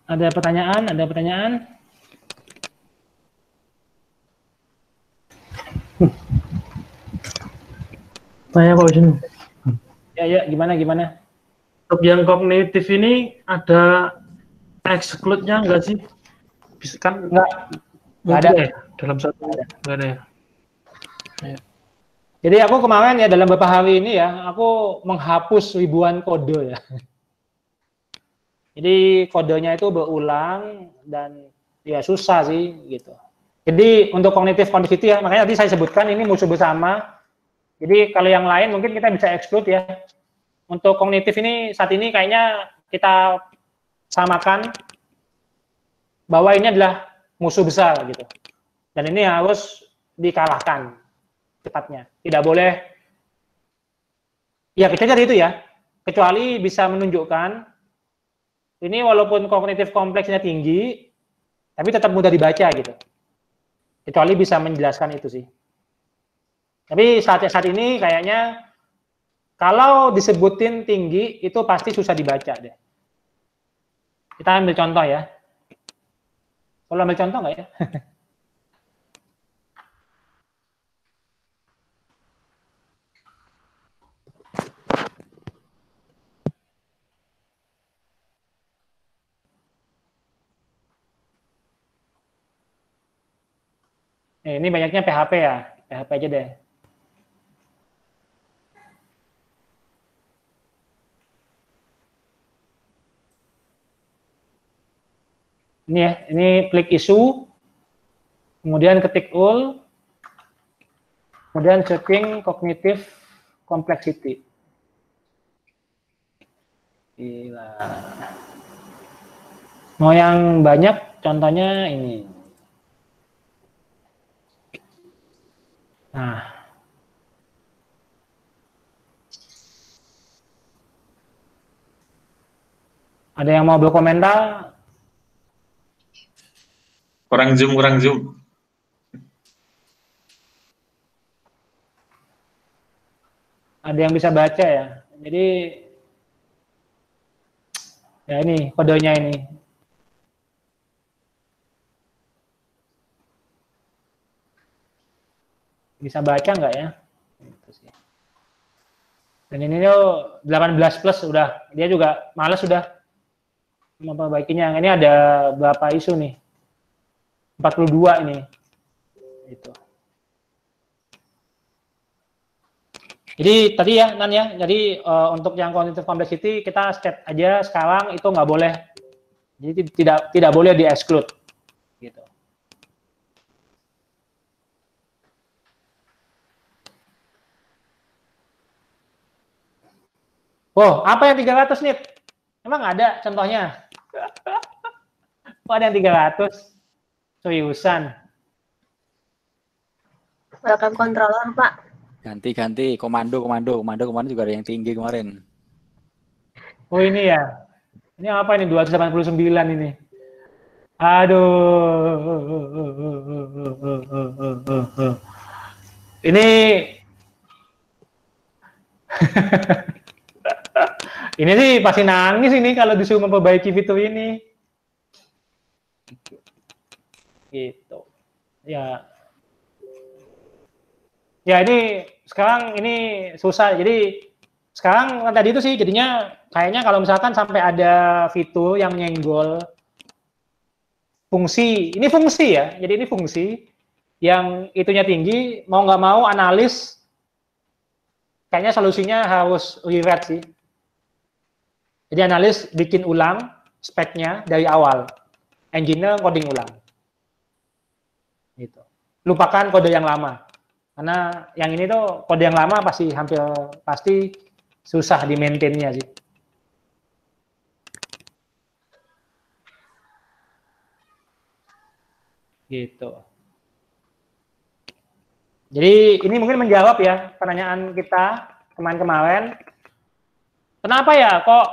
[SPEAKER 1] Ada pertanyaan? Ada pertanyaan?
[SPEAKER 5] Tanya Pak Ujun.
[SPEAKER 1] Ya, gimana?
[SPEAKER 5] Untuk yang kognitif ini ada exclude-nya enggak sih? Kan
[SPEAKER 1] Nggak
[SPEAKER 5] ada
[SPEAKER 1] ada.
[SPEAKER 5] ya dalam satu, enggak ada ya.
[SPEAKER 1] Jadi aku kemarin ya dalam beberapa hari ini ya, aku menghapus ribuan kode ya. Jadi kodenya itu berulang dan ya susah sih gitu. Jadi untuk cognitive connectivity ya, makanya tadi saya sebutkan ini musuh bersama. Jadi kalau yang lain mungkin kita bisa exclude ya. Untuk kognitif ini saat ini kayaknya kita samakan bahwa ini adalah musuh besar gitu. Dan ini harus dikalahkan cepatnya. Tidak boleh, ya kita cari itu ya, kecuali bisa menunjukkan ini walaupun kognitif kompleksnya tinggi, tapi tetap mudah dibaca gitu. Kecuali bisa menjelaskan itu sih. Tapi saat ini kayaknya kalau disebutin tinggi itu pasti susah dibaca deh. Kita ambil contoh ya. Kalau ambil contoh nggak ya? Ini banyaknya PHP ya, PHP aja deh. Ini ya, ini klik isu, kemudian ketik ul, kemudian checking cognitive complexity. Gila. Mau yang banyak, contohnya ini. Nah, ada yang mau berkomentar?
[SPEAKER 6] Kurang zoom.
[SPEAKER 1] Ada yang bisa baca ya. Jadi ya ini kodenya ini. Bisa baca nggak ya? Dan ini tuh 18 plus udah, dia juga males sudah memperbaikinya. Ini ada berapa isu nih? 42 ini. Gitu. Jadi tadi ya Nan ya, jadi untuk yang cognitive complexity kita state aja sekarang itu nggak boleh. Jadi tidak boleh di exclude. Gitu. Oh, apa yang 300 nih? Emang ada contohnya? Oh, ada yang 300? Seriusan?
[SPEAKER 7] Welcome controller, Pak.
[SPEAKER 8] Ganti komando kemarin juga ada yang tinggi kemarin.
[SPEAKER 1] Oh ini ya. Ini apa ini 289 ini? Aduh. Ini ini sih pasti nangis ini kalau disuruh memperbaiki fitur ini. Gitu. Ya. Ya ini sekarang ini susah. Jadi sekarang kan tadi itu sih jadinya kayaknya kalau misalkan sampai ada fitur yang nyenggol fungsi, ini fungsi ya. Jadi ini fungsi yang itunya tinggi, mau nggak mau analis kayaknya solusinya harus rewrite sih. Jadi analis bikin ulang speknya dari awal, engineer coding ulang. Gitu. Lupakan kode yang lama, karena yang ini tuh kode yang lama pasti susah di maintain-nya sih. Gitu. Jadi ini mungkin menjawab ya pertanyaan kita kemarin. Kenapa ya kok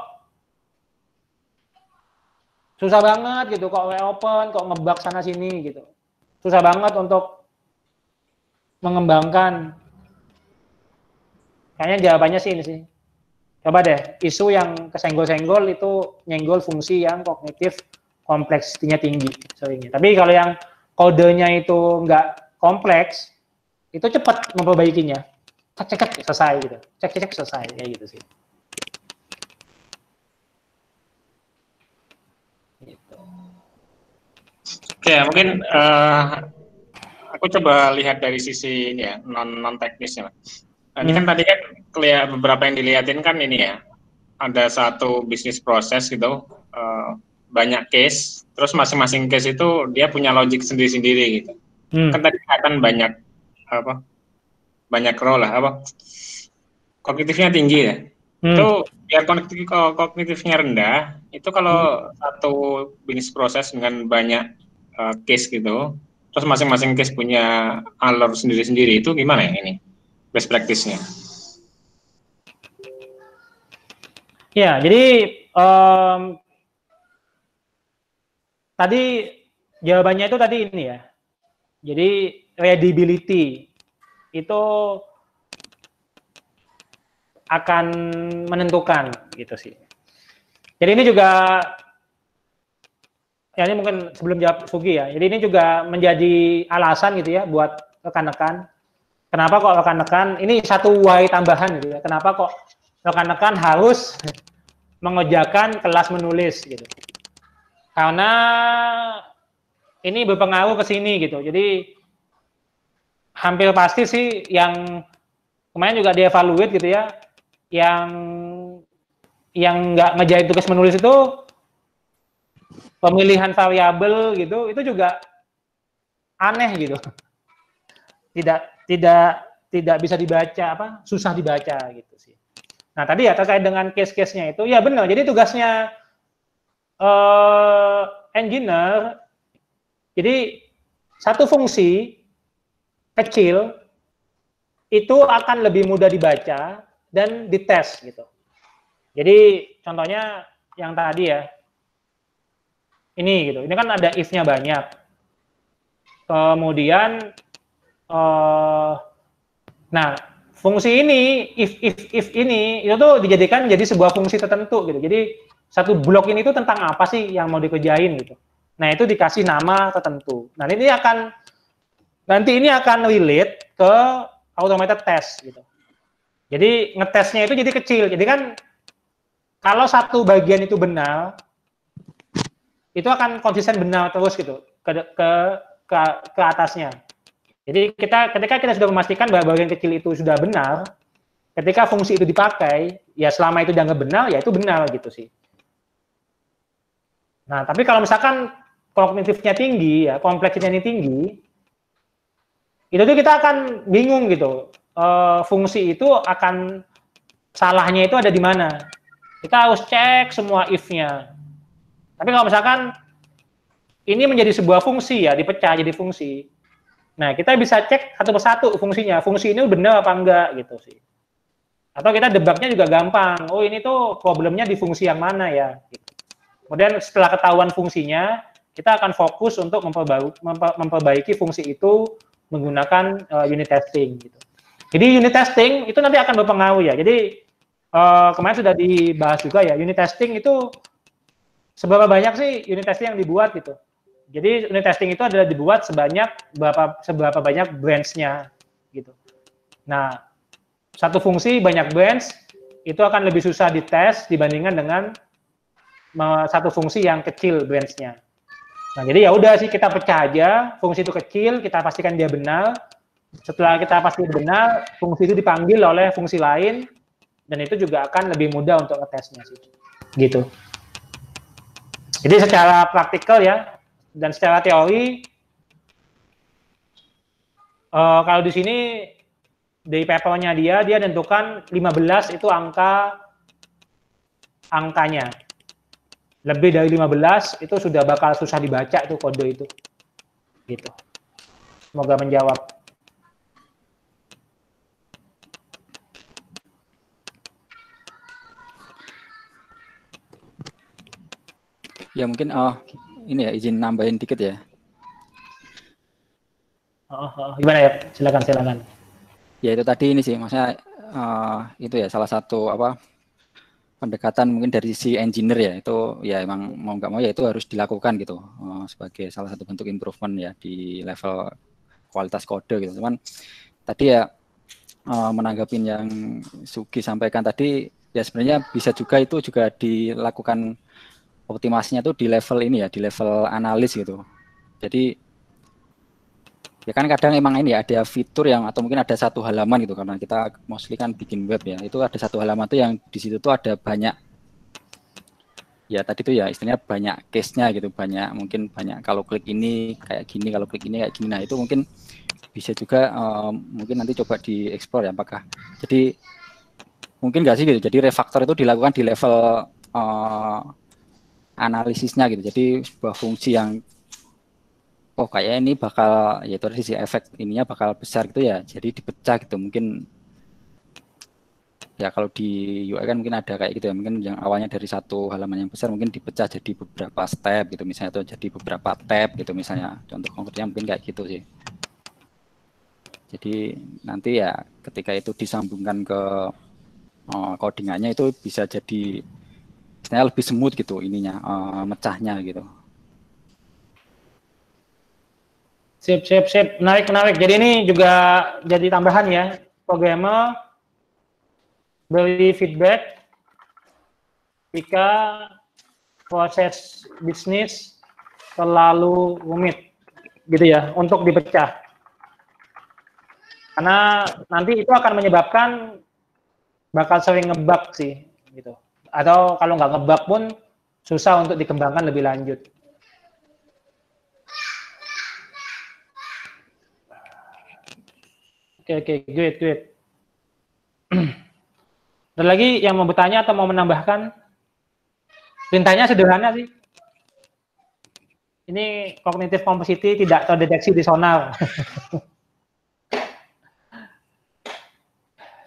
[SPEAKER 1] susah banget gitu, kok open, kok ngebug sana sini gitu. Susah banget untuk mengembangkan. Kayaknya jawabannya sih ini sih. Coba deh, isu yang kesenggol-senggol itu nyenggol fungsi yang kognitif kompleksitinya tinggi seringnya. Tapi kalau yang kodenya itu nggak kompleks, itu cepat memperbaikinya. Cek selesai gitu. Cek selesai kayak gitu sih. Gitu.
[SPEAKER 6] Oke, mungkin aku coba lihat dari sisi ini ya, non teknisnya. Ini kan tadi kan beberapa yang dilihatin kan ini ya, ada satu bisnis proses gitu, banyak case, terus masing-masing case itu dia punya logic sendiri-sendiri gitu. Kan tadi kelihatan banyak row lah, kognitifnya tinggi ya. Itu biar kognitifnya rendah, itu kalau satu bisnis proses dengan banyak case gitu, terus masing-masing case punya alur sendiri-sendiri, itu gimana ya ini best practice-nya?
[SPEAKER 1] Ya, jadi tadi jawabannya itu tadi ini ya. Jadi readability itu akan menentukan gitu sih. Jadi ini juga, ya ini mungkin sebelum jawab Sugi ya. Jadi ini juga menjadi alasan gitu ya buat rekan-rekan. Kenapa kok rekan-rekan, ini satu why tambahan gitu ya. Kenapa kok rekan-rekan harus mengerjakan kelas menulis gitu. Karena ini berpengaruh ke sini gitu. Jadi hampir pasti sih yang kemarin juga dievaluate gitu ya, yang nggak ngerjain tugas menulis itu pemilihan variabel gitu, itu juga aneh gitu. Tidak bisa dibaca, susah dibaca gitu sih. Nah tadi ya terkait dengan case-case-nya itu, ya benar. Jadi tugasnya engineer, jadi satu fungsi kecil itu akan lebih mudah dibaca dan dites gitu. Jadi contohnya yang tadi ya, ini gitu. Ini kan ada if-nya banyak. Kemudian, nah fungsi ini if ini itu tuh dijadikan jadi sebuah fungsi tertentu gitu. Jadi satu blok ini tuh tentang apa sih yang mau dikerjain gitu. Nah itu dikasih nama tertentu. Nah ini nanti ini akan relate ke automated test gitu. Jadi ngetesnya itu jadi kecil. Jadi kan kalau satu bagian itu benar, itu akan konsisten benar terus gitu ke atasnya. Jadi ketika kita sudah memastikan bahwa bagian kecil itu sudah benar, ketika fungsi itu dipakai, ya selama itu dianggap benar, ya itu benar gitu sih. Nah, tapi kalau misalkan kognitifnya tinggi, ya kompleksitasnya tinggi, itu tuh kita akan bingung gitu. Fungsi itu akan salahnya itu ada di mana. Kita harus cek semua if-nya. Tapi kalau misalkan ini menjadi sebuah fungsi ya, dipecah jadi fungsi. Nah, kita bisa cek satu persatu fungsinya. Fungsi ini benar apa enggak gitu sih. Atau kita debaknya juga gampang. Oh, ini tuh problemnya di fungsi yang mana ya. Gitu. Kemudian setelah ketahuan fungsinya, kita akan fokus untuk memperbaiki fungsi itu menggunakan unit testing gitu. Jadi unit testing itu nanti akan berpengaruh ya. Jadi kemarin sudah dibahas juga ya, unit testing itu seberapa banyak sih unit testing yang dibuat gitu. Jadi unit testing itu adalah dibuat seberapa banyak branch-nya gitu. Nah, satu fungsi banyak branch itu akan lebih susah dites dibandingkan dengan satu fungsi yang kecil branch-nya. Nah, jadi ya udah sih kita pecah aja, fungsi itu kecil, kita pastikan dia benar. Setelah kita pastikan benar, fungsi itu dipanggil oleh fungsi lain dan itu juga akan lebih mudah untuk ngetesnya sih. gitu. Jadi secara praktikal ya dan secara teori, kalau di sini di papernya dia tentukan 15 itu angkanya. Lebih dari 15 itu sudah bakal susah dibaca itu kode itu. Gitu. Semoga menjawab.
[SPEAKER 8] Ya mungkin ini ya izin nambahin dikit ya.
[SPEAKER 1] Gimana ya? Silakan.
[SPEAKER 8] Ya itu tadi ini sih, maksudnya itu ya salah satu pendekatan mungkin dari si engineer ya, itu ya emang mau nggak mau ya itu harus dilakukan gitu sebagai salah satu bentuk improvement ya di level kualitas kode gitu. Cuman tadi ya menanggapin yang Sugi sampaikan tadi ya sebenarnya bisa juga itu juga dilakukan optimasinya tuh di level ini ya, di level analis gitu. Jadi ya kan kadang emang ini ada fitur yang atau mungkin ada satu halaman gitu, karena kita mostly kan bikin web ya, itu ada satu halaman tuh yang di situ tuh ada banyak ya tadi tuh ya istilahnya banyak case-nya gitu, mungkin banyak kalau klik ini kayak gini, kalau klik ini kayak gini. Nah itu mungkin bisa juga mungkin nanti coba dieksplor ya, apakah jadi mungkin nggak sih gitu, jadi refaktor itu dilakukan di level analisisnya gitu. Jadi sebuah fungsi yang kayak ini bakal yaitu sisi efek ininya bakal besar gitu ya, jadi dipecah gitu. Mungkin ya kalau di UI kan mungkin ada kayak gitu ya, mungkin yang awalnya dari satu halaman yang besar mungkin dipecah jadi beberapa step gitu misalnya, atau jadi beberapa tab gitu misalnya, contoh konkretnya mungkin kayak gitu sih. Jadi nanti ya ketika itu disambungkan ke codingannya itu bisa jadi istilahnya lebih smooth gitu ininya, mecahnya gitu.
[SPEAKER 1] Sip. Menarik. Jadi ini juga jadi tambahan ya. Programmer beri feedback jika proses bisnis terlalu rumit gitu ya untuk dipecah. Karena nanti itu akan menyebabkan bakal sering ngebug sih gitu. Atau kalau nggak ngebug pun susah untuk dikembangkan lebih lanjut. Oke, great. Ada lagi yang mau bertanya atau mau menambahkan? Perintahnya sederhana sih. Ini cognitive complexity tidak terdeteksi di sonar.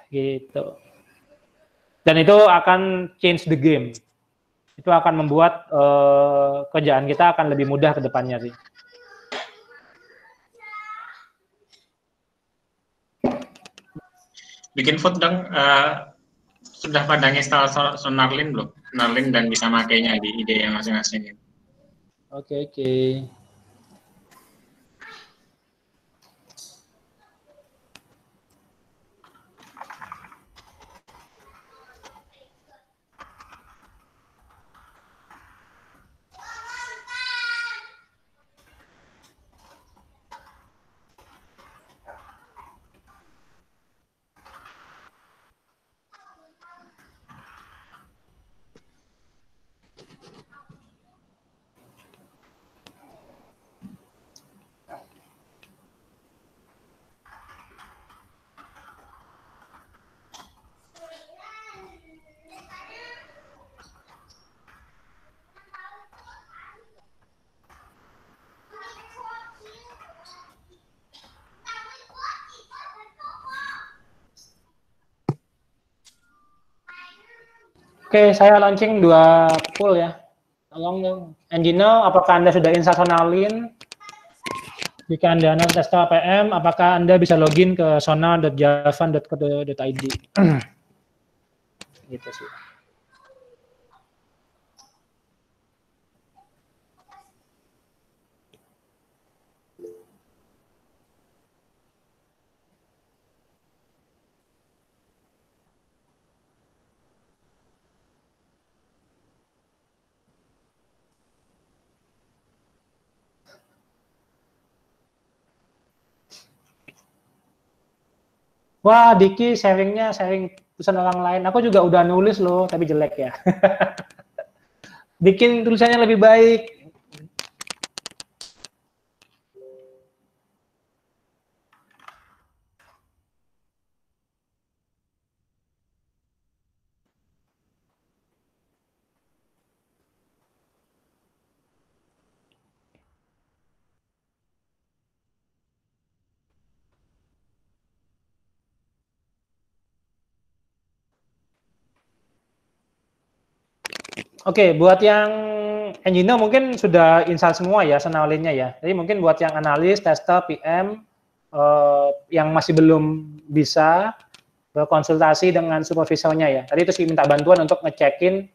[SPEAKER 1] Gitu. Dan itu akan change the game. Itu akan membuat kerjaan kita akan lebih mudah ke depannya sih.
[SPEAKER 6] Bikin food dong, sudah pada install Sonarlin belum? Sonarlin dan bisa makainya di ide yang masing-masing.
[SPEAKER 1] Oke. Oke, saya launching 2 pool ya. Tolong dong. Engineer, apakah Anda sudah install Sonarlin? Jika Anda anak tester PM, apakah Anda bisa login ke sonar.javan.co.id? Gitu sih. Wah, Diki sharing tulisan orang lain. Aku juga udah nulis loh, tapi jelek ya. bikin tulisannya lebih baik. Oke, buat yang engineer mungkin sudah install semua ya Sonarlinnya ya. Jadi mungkin buat yang analis, tester, PM yang masih belum bisa berkonsultasi dengan supervisornya ya. Tadi itu sih minta bantuan untuk ngecekin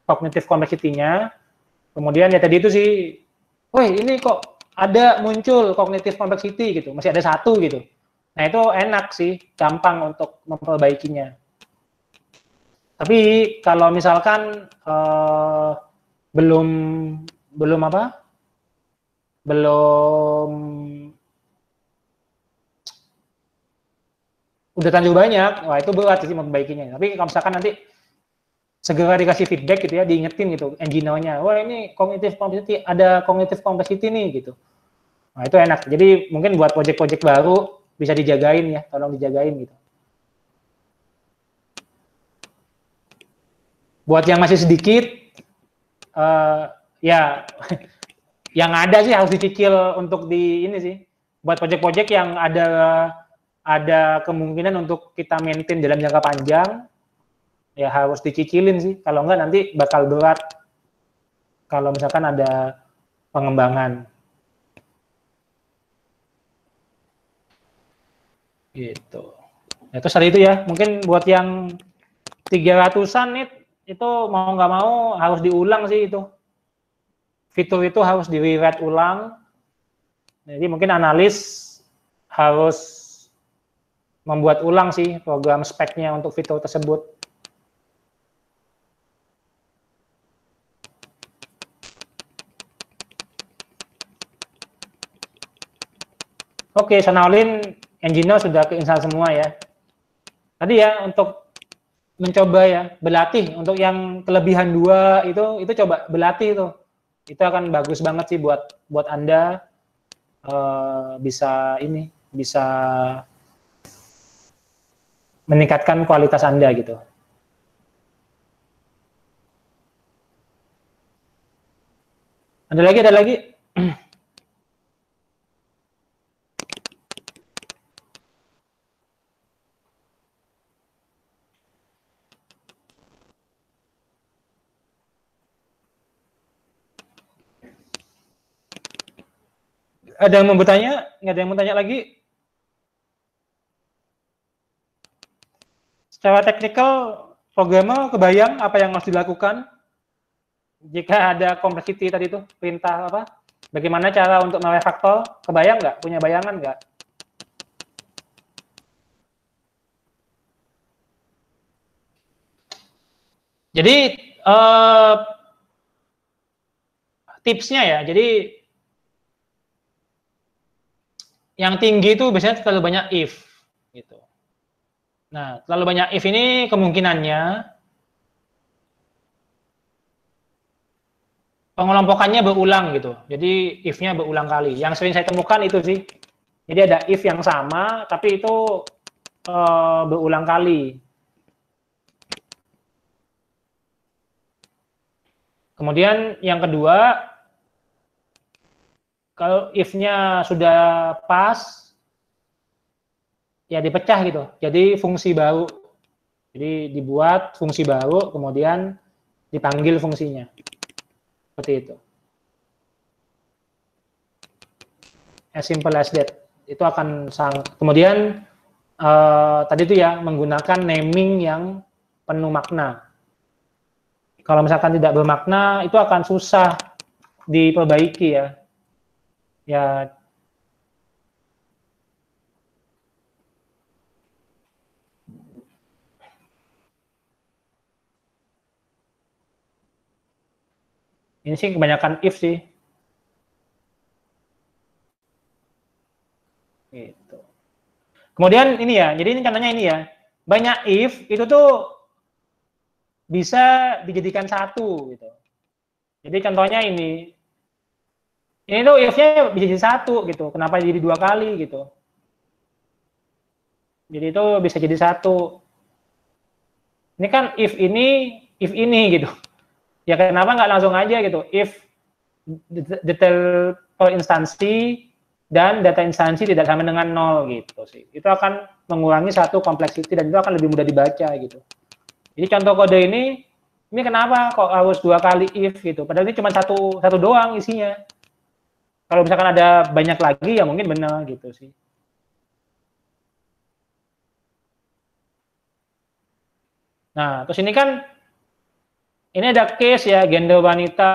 [SPEAKER 1] cognitive complexity-nya. Kemudian ya tadi itu sih, woi ini kok ada muncul cognitive complexity gitu, masih ada satu gitu. Nah itu enak sih, gampang untuk memperbaikinya. Tapi kalau misalkan belum udah terlalu banyak, wah itu berat sih memperbaikinya. Tapi kalau misalkan nanti segera dikasih feedback gitu ya, diingetin gitu engineer-nya, wah ini cognitive complexity, ada cognitive complexity nih gitu. Nah itu enak. Jadi mungkin buat project-project baru bisa dijagain ya, tolong dijagain gitu. Buat yang masih sedikit, ya yang ada sih harus dicicil untuk di ini sih. Buat project-project yang ada kemungkinan untuk kita maintain dalam jangka panjang, ya harus dicicilin sih. Kalau enggak nanti bakal berat kalau misalkan ada pengembangan. Gitu. Ya, terus tadi itu ya, mungkin buat yang 300-an nih, itu mau nggak mau harus diulang sih itu. Fitur itu harus di-rewrite ulang. Jadi mungkin analis harus membuat ulang sih program speknya untuk fitur tersebut. Oke, Sonarlin engineer sudah keinstall semua ya. Tadi ya untuk mencoba ya berlatih untuk yang kelebihan 2 itu coba berlatih tuh. Itu akan bagus banget sih buat Anda bisa meningkatkan kualitas Anda gitu. Ada lagi? Ada yang mau bertanya? Nggak ada yang mau tanya lagi? Secara teknikal, programmer kebayang apa yang harus dilakukan jika ada complexity tadi itu, perintah apa? Bagaimana cara untuk merefaktor? Kebayang nggak? Punya bayangan nggak? Jadi tipsnya ya, jadi yang tinggi itu biasanya terlalu banyak if gitu. Nah, terlalu banyak if ini kemungkinannya pengelompokannya berulang gitu. Jadi if-nya berulang kali. Yang sering saya temukan itu sih. Jadi ada if yang sama tapi itu berulang kali. Kemudian yang kedua, kalau if-nya sudah pas, ya dipecah gitu. Jadi fungsi baru. Jadi dibuat fungsi baru, kemudian dipanggil fungsinya. Seperti itu. As simple as that. Itu akan kemudian tadi itu ya menggunakan naming yang penuh makna. Kalau misalkan tidak bermakna, itu akan susah diperbaiki ya. Ya, ini sih kebanyakan if sih. Gitu. Kemudian ini ya, jadi ini contohnya ini ya. Banyak if itu tuh bisa dijadikan satu gitu. Jadi contohnya ini tuh if-nya bisa jadi 1 gitu. Kenapa jadi 2 kali gitu? Jadi itu bisa jadi 1. Ini kan if ini gitu. Ya kenapa nggak langsung aja gitu? If detail per instansi dan data instansi tidak sama dengan 0 gitu sih. Itu akan mengurangi satu complexity dan itu akan lebih mudah dibaca gitu. Jadi contoh kode ini kenapa kok harus 2 kali if gitu? Padahal ini cuma satu doang isinya. Kalau misalkan ada banyak lagi ya mungkin benar gitu sih. Nah, terus ini kan ini ada case ya, gender wanita,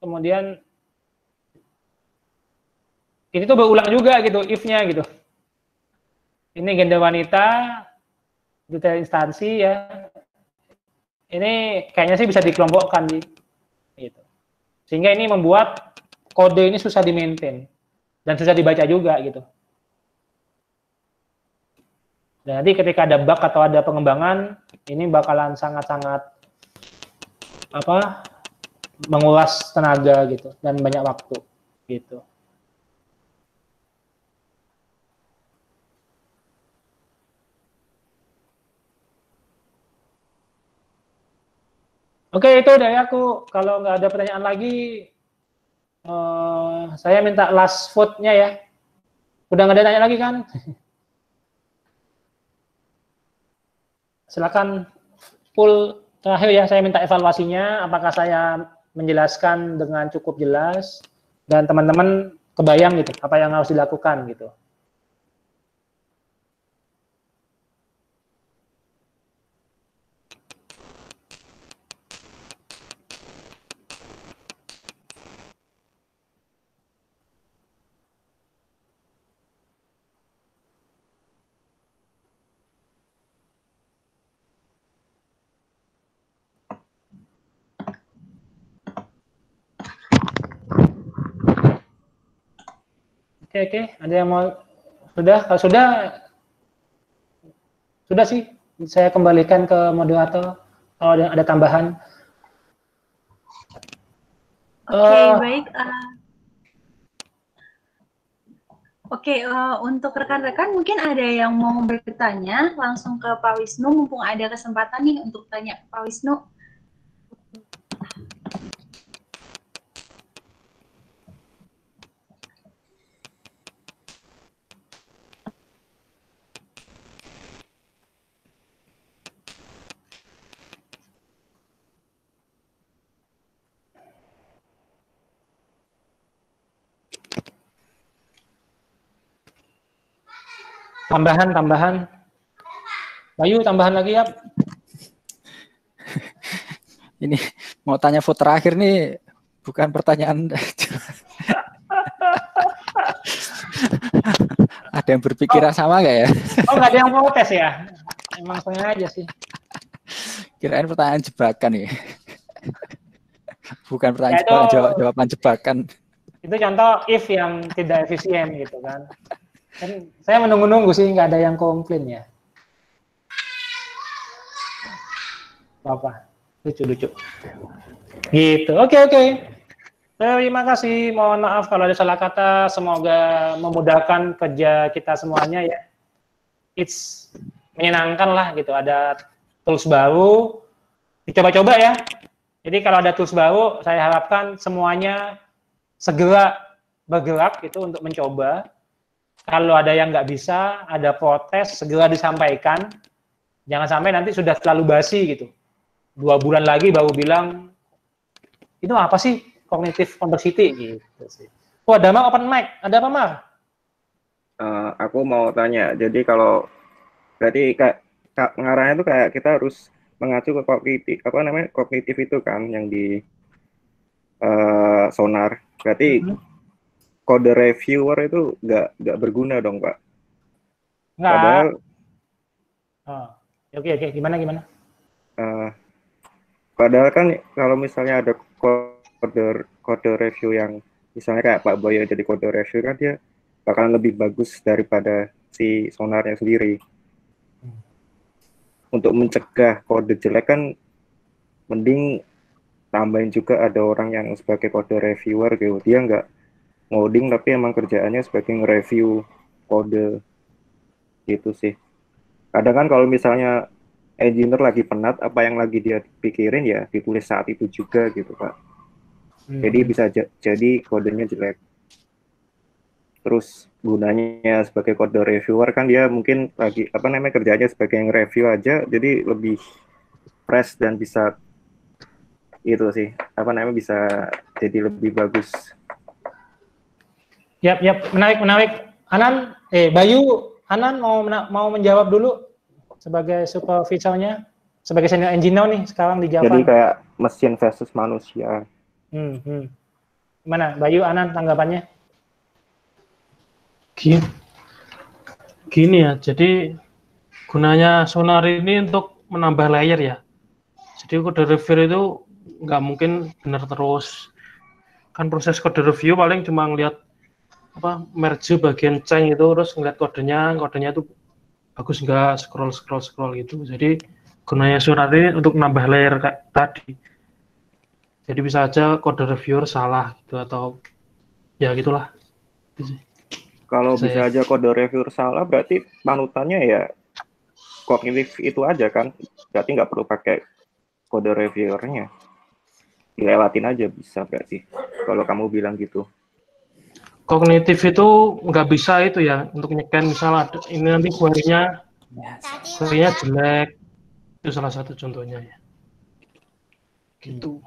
[SPEAKER 1] kemudian ini tuh berulang juga gitu, if-nya gitu. Ini gender wanita, detail instansi ya. Ini kayaknya sih bisa dikelompokkan gitu. Sehingga ini membuat kode ini susah di-maintain dan susah dibaca juga gitu. Dan nanti ketika ada bug atau ada pengembangan, ini bakalan sangat-sangat menguras tenaga gitu dan banyak waktu gitu. Oke, itu dari aku. Kalau nggak ada pertanyaan lagi, saya minta last vote-nya ya. Udah nggak ada nanya lagi kan? Silakan full terakhir ya, saya minta evaluasinya, apakah saya menjelaskan dengan cukup jelas dan teman-teman kebayang gitu apa yang harus dilakukan gitu. Oke, ada yang mau? Sudah? Kalau sudah sih, saya kembalikan ke moderator. Kalau ada tambahan.
[SPEAKER 9] Baik. Untuk rekan-rekan mungkin ada yang mau bertanya, langsung ke Pak Wisnu, mumpung ada kesempatan nih untuk tanya Pak Wisnu.
[SPEAKER 1] Tambahan. Bayu, tambahan lagi ya.
[SPEAKER 8] Ini mau tanya vote terakhir nih, bukan pertanyaan. Ada yang berpikiran sama nggak ya?
[SPEAKER 1] Oh, nggak ada yang protes ya? Emang sengaja sih.
[SPEAKER 8] Kirain pertanyaan jebakan nih. Bukan pertanyaan jebakan, jawaban jebakan.
[SPEAKER 1] Itu contoh if yang tidak efisien gitu kan. Kan saya menunggu-nunggu sih, nggak ada yang komplain ya. Apa? Lucu-lucu. Gitu. Oke. Terima kasih. Mohon maaf kalau ada salah kata. Semoga memudahkan kerja kita semuanya ya. It's menyenangkan lah gitu. Ada tools baru. Dicoba-coba ya. Jadi kalau ada tools baru, saya harapkan semuanya segera bergerak gitu untuk mencoba. Kalau ada yang nggak bisa, ada protes, segera disampaikan. Jangan sampai nanti sudah terlalu basi gitu. 2 bulan lagi baru bilang, itu apa sih cognitive complexity gitu sih. Oh, ada Mar open mic. Ada apa, Mar?
[SPEAKER 3] Aku mau tanya, jadi kalau berarti kayak ngarahnya itu kayak kita harus mengacu ke kognitif itu kan yang di sonar. Berarti kode reviewer itu nggak berguna dong, Pak?
[SPEAKER 1] Nggak.
[SPEAKER 3] Padahal
[SPEAKER 1] Oke. Gimana?
[SPEAKER 3] Padahal kan kalau misalnya ada kode review yang misalnya kayak Pak Boyo jadi kode review kan dia bakalan lebih bagus daripada si sonarnya sendiri. Untuk mencegah kode jelek kan mending tambahin juga ada orang yang sebagai kode reviewer gitu. Dia nggak ngoding tapi emang kerjaannya sebagai nge-review kode gitu sih. Kadang kan kalau misalnya engineer lagi penat, apa yang lagi dia pikirin ya ditulis saat itu juga gitu Pak. Jadi bisa jadi kodenya jelek. Terus gunanya sebagai kode reviewer kan dia mungkin lagi kerjanya sebagai yang review aja, jadi lebih fresh dan bisa itu sih bisa jadi lebih bagus.
[SPEAKER 1] Yap, menarik. Bayu, Anan mau menjawab dulu sebagai supervisornya, sebagai senior engineer nih sekarang di Java.
[SPEAKER 3] Jadi kayak mesin versus manusia.
[SPEAKER 1] Gimana, Bayu, Anan tanggapannya?
[SPEAKER 5] Gini ya, jadi gunanya Sonar ini untuk menambah layer ya. Jadi kode review itu nggak mungkin benar terus. Kan proses kode review paling cuma ngeliat merge bagian chain itu, terus ngeliat kodenya itu bagus nggak, scroll gitu. Jadi gunanya Sonar ini untuk nambah layer kayak tadi. Jadi bisa aja kode reviewer salah gitu atau ya gitulah.
[SPEAKER 3] Kalau bisa aja kode reviewer salah, berarti panutannya ya kognitif itu aja kan, berarti nggak perlu pakai kode reviewernya, dilewatin aja bisa berarti, kalau kamu bilang gitu.
[SPEAKER 5] Kognitif itu nggak bisa itu ya, untuk nyeken misalnya ini nanti query-nya jelek, itu salah satu contohnya ya. Gitu.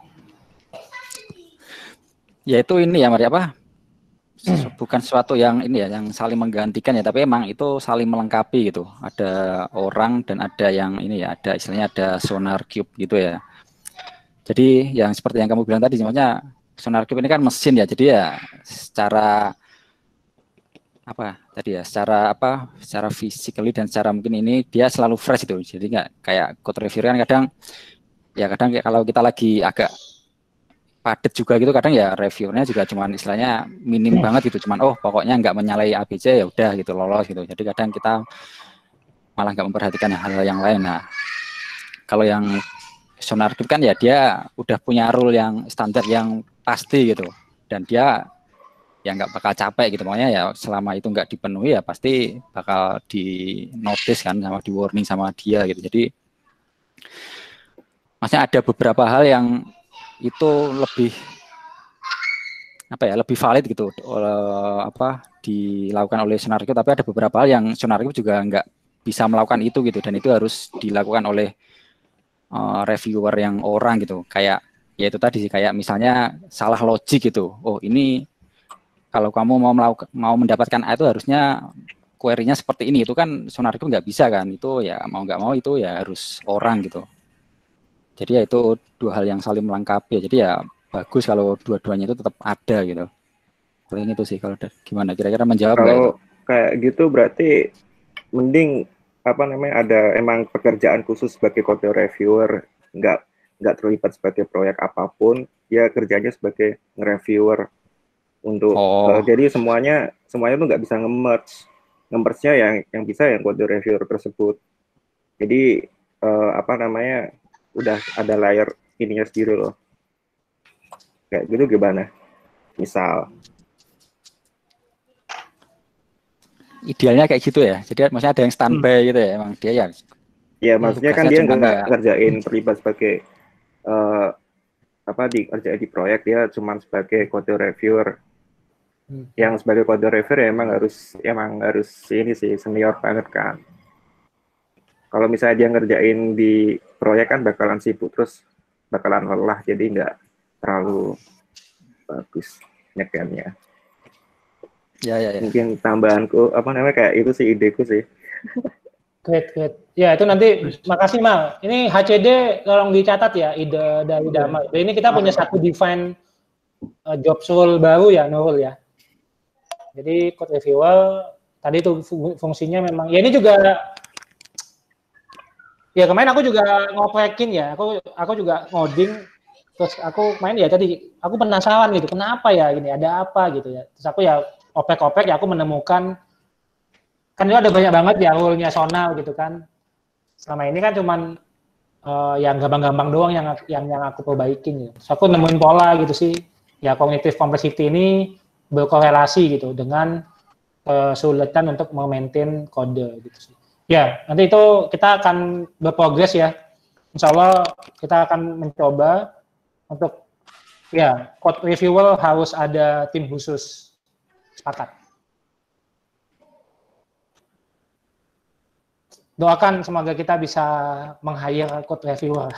[SPEAKER 8] Ya itu ini ya Mari bukan sesuatu yang ini ya, yang saling menggantikan ya, tapi emang itu saling melengkapi gitu. Ada orang dan ada yang ini ya, ada istilahnya ada Sonar Cube gitu ya. Jadi yang seperti yang kamu bilang tadi, sebenarnya Sonar Cube ini kan mesin ya, jadi ya secara secara physically dan secara mungkin ini dia selalu fresh itu. Jadi nggak kayak code reviewer kan kadang kalau kita lagi agak padat juga gitu, kadang ya reviewernya juga cuman istilahnya minim banget gitu, cuman pokoknya nggak menyalahi ABC ya udah gitu, lolos gitu. Jadi kadang kita malah nggak memperhatikan hal yang lain. Nah kalau yang Sonar Cube kan ya dia udah punya rule yang standar yang pasti gitu, dan dia ya nggak bakal capek gitu, makanya ya selama itu nggak dipenuhi ya pasti bakal di notice kan, sama di warning sama dia gitu. Jadi maksudnya ada beberapa hal yang itu lebih lebih valid gitu dilakukan oleh Sonar Cube, tapi ada beberapa hal yang Sonar Cube juga nggak bisa melakukan itu gitu, dan itu harus dilakukan oleh reviewer yang orang gitu. Kayak ya itu tadi sih, kayak misalnya salah logik gitu, ini kalau kamu mau mendapatkan A itu harusnya query-nya seperti ini, itu kan Sonar Cube nggak bisa kan, itu ya mau nggak mau itu ya harus orang gitu. Jadi ya itu dua hal yang saling melengkapi. Jadi ya bagus kalau dua-duanya itu tetap ada gitu. Paling itu sih. Kalau gimana kira-kira menjawab nggak itu?
[SPEAKER 3] Kalau kayak gitu berarti mending ada emang pekerjaan khusus sebagai code reviewer, nggak terlibat sebagai proyek apapun, dia kerjanya sebagai nge-reviewer untuk jadi semuanya tuh nggak bisa nge-merge-nya yang bisa yang code reviewer tersebut. Jadi udah ada layer ininya sendiri loh. Kayak gitu gimana? Misal.
[SPEAKER 8] Idealnya kayak gitu ya. Jadi maksudnya ada yang standby gitu ya. Emang dia ya.
[SPEAKER 3] Ya maksudnya kan dia nggak ngerjain terlibat sebagai kerja di proyek, dia cuma sebagai code reviewer. Yang sebagai code reviewer ya emang harus ini sih senior banget kan. Kalau misalnya dia ngerjain di proyek kan bakalan sibuk, terus bakalan lelah, jadi nggak terlalu bagus nyekennya.
[SPEAKER 8] Ya.
[SPEAKER 3] Mungkin tambahanku kayak itu sih ideku sih.
[SPEAKER 1] Great. Ya itu nanti, makasih Mal. Ini HCD tolong dicatat ya, ide dari Dama. Ini kita punya satu define job role baru ya, Nurul ya. Jadi code reviewer tadi itu fungsinya memang. Ya ini juga. Ya kemarin aku juga ngoprekin ya, aku juga ngoding, terus aku main ya tadi, aku penasaran gitu, kenapa ya gini, ada apa gitu ya. Terus aku ya oprek ya aku menemukan, kan itu ada banyak banget ya rule-nya Sonar gitu kan. Selama ini kan cuman yang gampang-gampang doang yang aku perbaikin. So, aku nemuin pola gitu sih. Ya cognitive complexity ini berkorelasi gitu dengan kesulitan untuk memaintain kode gitu sih. Ya, nanti itu kita akan berprogres ya. Insya Allah kita akan mencoba untuk ya code reviewer harus ada tim khusus. Sepakat. Doakan semoga kita bisa meng-hire code reviewer.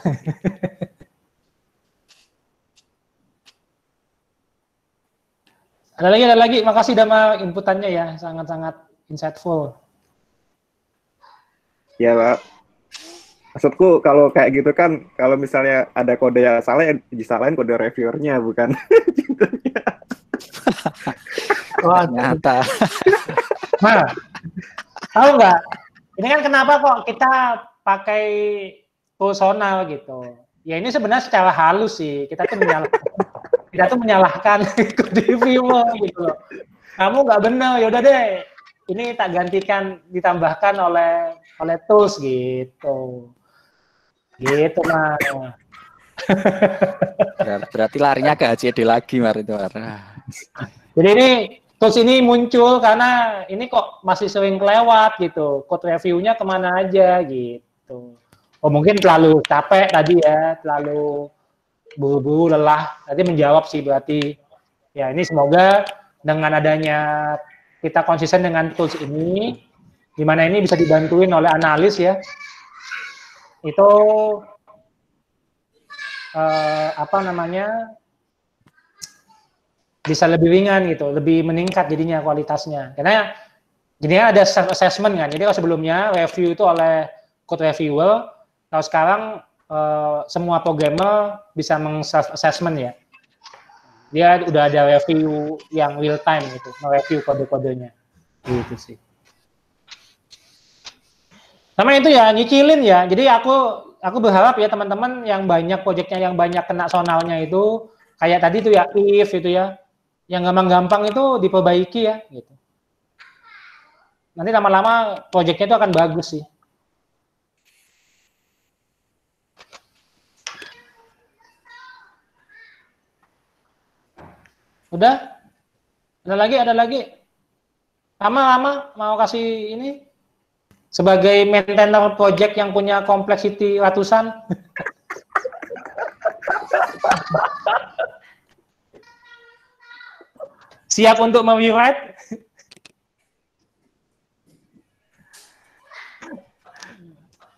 [SPEAKER 1] Ada lagi. Makasih Dama inputannya ya, sangat-sangat insightful.
[SPEAKER 3] Ya Pak. Maksudku kalau kayak gitu kan, kalau misalnya ada kode yang salah, ya disalahin kode reviewernya, bukan tutornya.
[SPEAKER 8] Wah, nyata.
[SPEAKER 1] Nah, tahu nggak? Ini kan kenapa kok kita pakai personal gitu? Ya ini sebenarnya secara halus sih, kita tuh menyalahkan code reviewer gitu loh. Kamu nggak benar, yaudah deh. Ini tak gantikan, ditambahkan oleh tools gitu. Gitu mah.
[SPEAKER 8] Berarti larinya ke HCD lagi Mar itu.
[SPEAKER 1] Jadi ini tools ini muncul karena ini kok masih sering kelewat gitu. Code review-nya kemana aja gitu. Oh mungkin terlalu capek tadi ya, terlalu buru-buru lelah. Tadi menjawab sih berarti. Ya ini semoga dengan adanya kita konsisten dengan tools ini, di mana ini bisa dibantuin oleh analis ya. Itu bisa lebih ringan gitu, lebih meningkat jadinya kualitasnya. Karena jadinya ada self assessment kan. Jadi kalau sebelumnya review itu oleh code reviewer, kalau sekarang semua programmer bisa meng-self assessment ya. Dia udah ada review yang real time gitu, mereview kode-kodenya. Gitu sih. Sama itu ya, nyicilin ya. Jadi aku berharap ya teman-teman yang banyak proyeknya, yang banyak kena sonalnya itu, kayak tadi tuh ya, if itu ya, yang gampang-gampang itu diperbaiki ya, gitu. Nanti lama-lama proyeknya itu akan bagus sih. Udah? Ada lagi? Lama mau kasih ini? Sebagai maintainer project yang punya complexity ratusan. Siap untuk merewrite?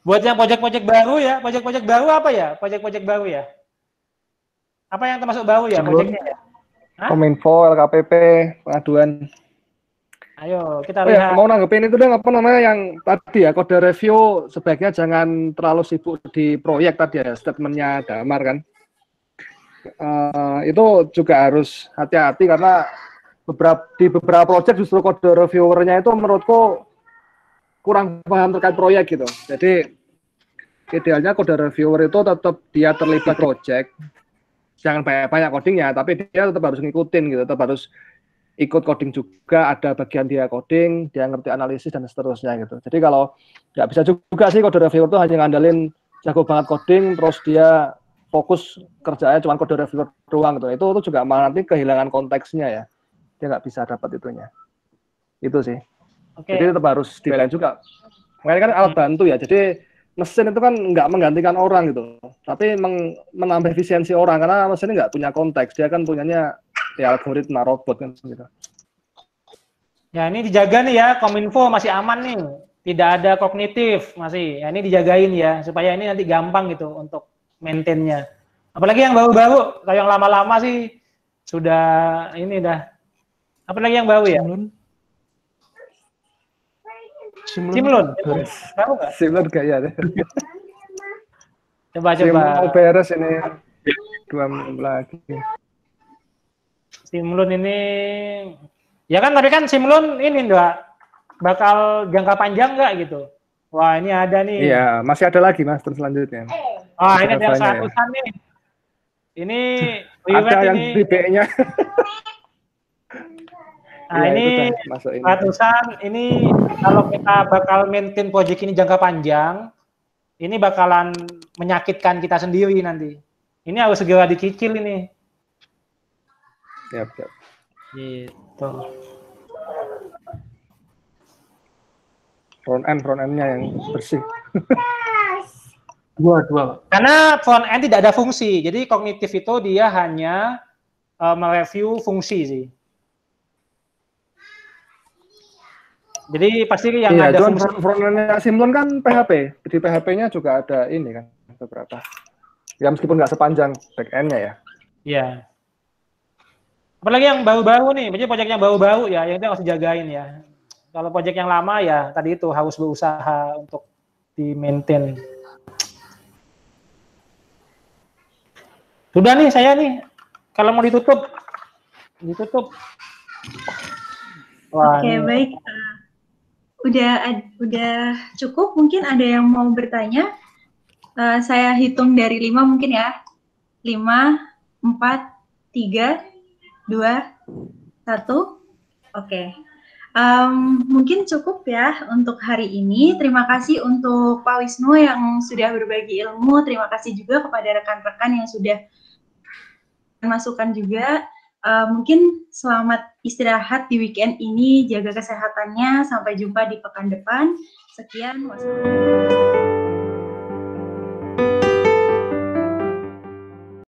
[SPEAKER 1] Buat yang project-project baru ya, project-project baru apa ya? Project-project baru ya? Apa yang termasuk baru ya projectnya ya?
[SPEAKER 10] Kominfo, LKPP, pengaduan.
[SPEAKER 1] Ayo kita lihat.
[SPEAKER 10] Mau nanggepin itu dong, apa namanya yang tadi ya, kode review sebaiknya jangan terlalu sibuk di proyek tadi ya, statementnya Damar kan. Itu juga harus hati-hati karena di beberapa proyek justru kode reviewernya itu menurutku kurang paham terkait proyek gitu. Jadi idealnya kode reviewer itu tetap dia terlibat proyek, jangan banyak codingnya, tapi dia tetap harus ngikutin gitu, tetap harus ikut coding juga, ada bagian dia coding, dia ngerti analisis dan seterusnya gitu. Jadi kalau nggak bisa juga sih kode reviewer itu hanya ngandalin jago banget coding, terus dia fokus kerjanya cuma kode reviewer doang gitu. Itu juga malah nanti kehilangan konteksnya ya, dia nggak bisa dapat itunya. Itu sih.
[SPEAKER 1] Okay.
[SPEAKER 10] Jadi tetap harus dibelain juga. Makanya kan alat bantu ya. Jadi mesin itu kan nggak menggantikan orang gitu, tapi menambah efisiensi orang karena mesin ini nggak punya konteks, dia kan punyanya ya algoritma robot kan gitu.
[SPEAKER 1] Ya ini dijaga nih ya, Kominfo masih aman nih, tidak ada kognitif masih. Ya ini dijagain ya supaya ini nanti gampang gitu untuk maintainnya. Apalagi yang baru-baru, kalau yang lama-lama sih sudah ini dah. Apalagi yang baru ya? Simulon. Tahu nggak?
[SPEAKER 10] Simulon kayaknya.
[SPEAKER 1] Coba.
[SPEAKER 10] Mau beres ini 2 minggu lagi.
[SPEAKER 1] Simulon ini, ya kan tapi kan Simulon ini bakal jangka panjang nggak gitu? Wah ini ada nih.
[SPEAKER 10] Iya, masih ada lagi mas terus selanjutnya.
[SPEAKER 1] Ah ini ada yang 100-an nih. Ini
[SPEAKER 10] ada yang di B-nya.
[SPEAKER 1] Nah
[SPEAKER 10] ya,
[SPEAKER 1] ini ratusan, ini kalau kita bakal maintain project ini jangka panjang, ini bakalan menyakitkan kita sendiri nanti. Ini harus segera dicicil ini.
[SPEAKER 3] Siap.
[SPEAKER 1] Gitu.
[SPEAKER 10] Front end-nya yang bersih.
[SPEAKER 5] Dua.
[SPEAKER 1] Karena front end tidak ada fungsi. Jadi kognitif itu dia hanya mereview fungsi sih. Jadi pasti yang
[SPEAKER 10] Iya,
[SPEAKER 1] ada
[SPEAKER 10] cuman
[SPEAKER 1] fungsi.
[SPEAKER 10] front-end-nya Simplon kan PHP. Di PHP-nya juga ada ini kan beberapa. Ya meskipun nggak sepanjang back-end-nya ya.
[SPEAKER 1] Iya. Apalagi yang baru-baru nih, maksudnya proyek yang baru-baru ya, yang itu harus dijagain ya. Kalau proyek yang lama ya tadi itu harus berusaha untuk di-maintain. Sudah nih saya nih, kalau mau ditutup. Wah,
[SPEAKER 9] Oke, baik. Udah cukup. Mungkin ada yang mau bertanya. Saya hitung dari 5 mungkin ya. 5, 4, 3, 2, 1. Oke. Mungkin cukup ya untuk hari ini. Terima kasih untuk Pak Wisnu yang sudah berbagi ilmu. Terima kasih juga kepada rekan-rekan yang sudah masukan juga. Mungkin selamat istirahat di weekend ini, jaga kesehatannya, sampai jumpa di pekan depan. Sekian, wassalamualaikum.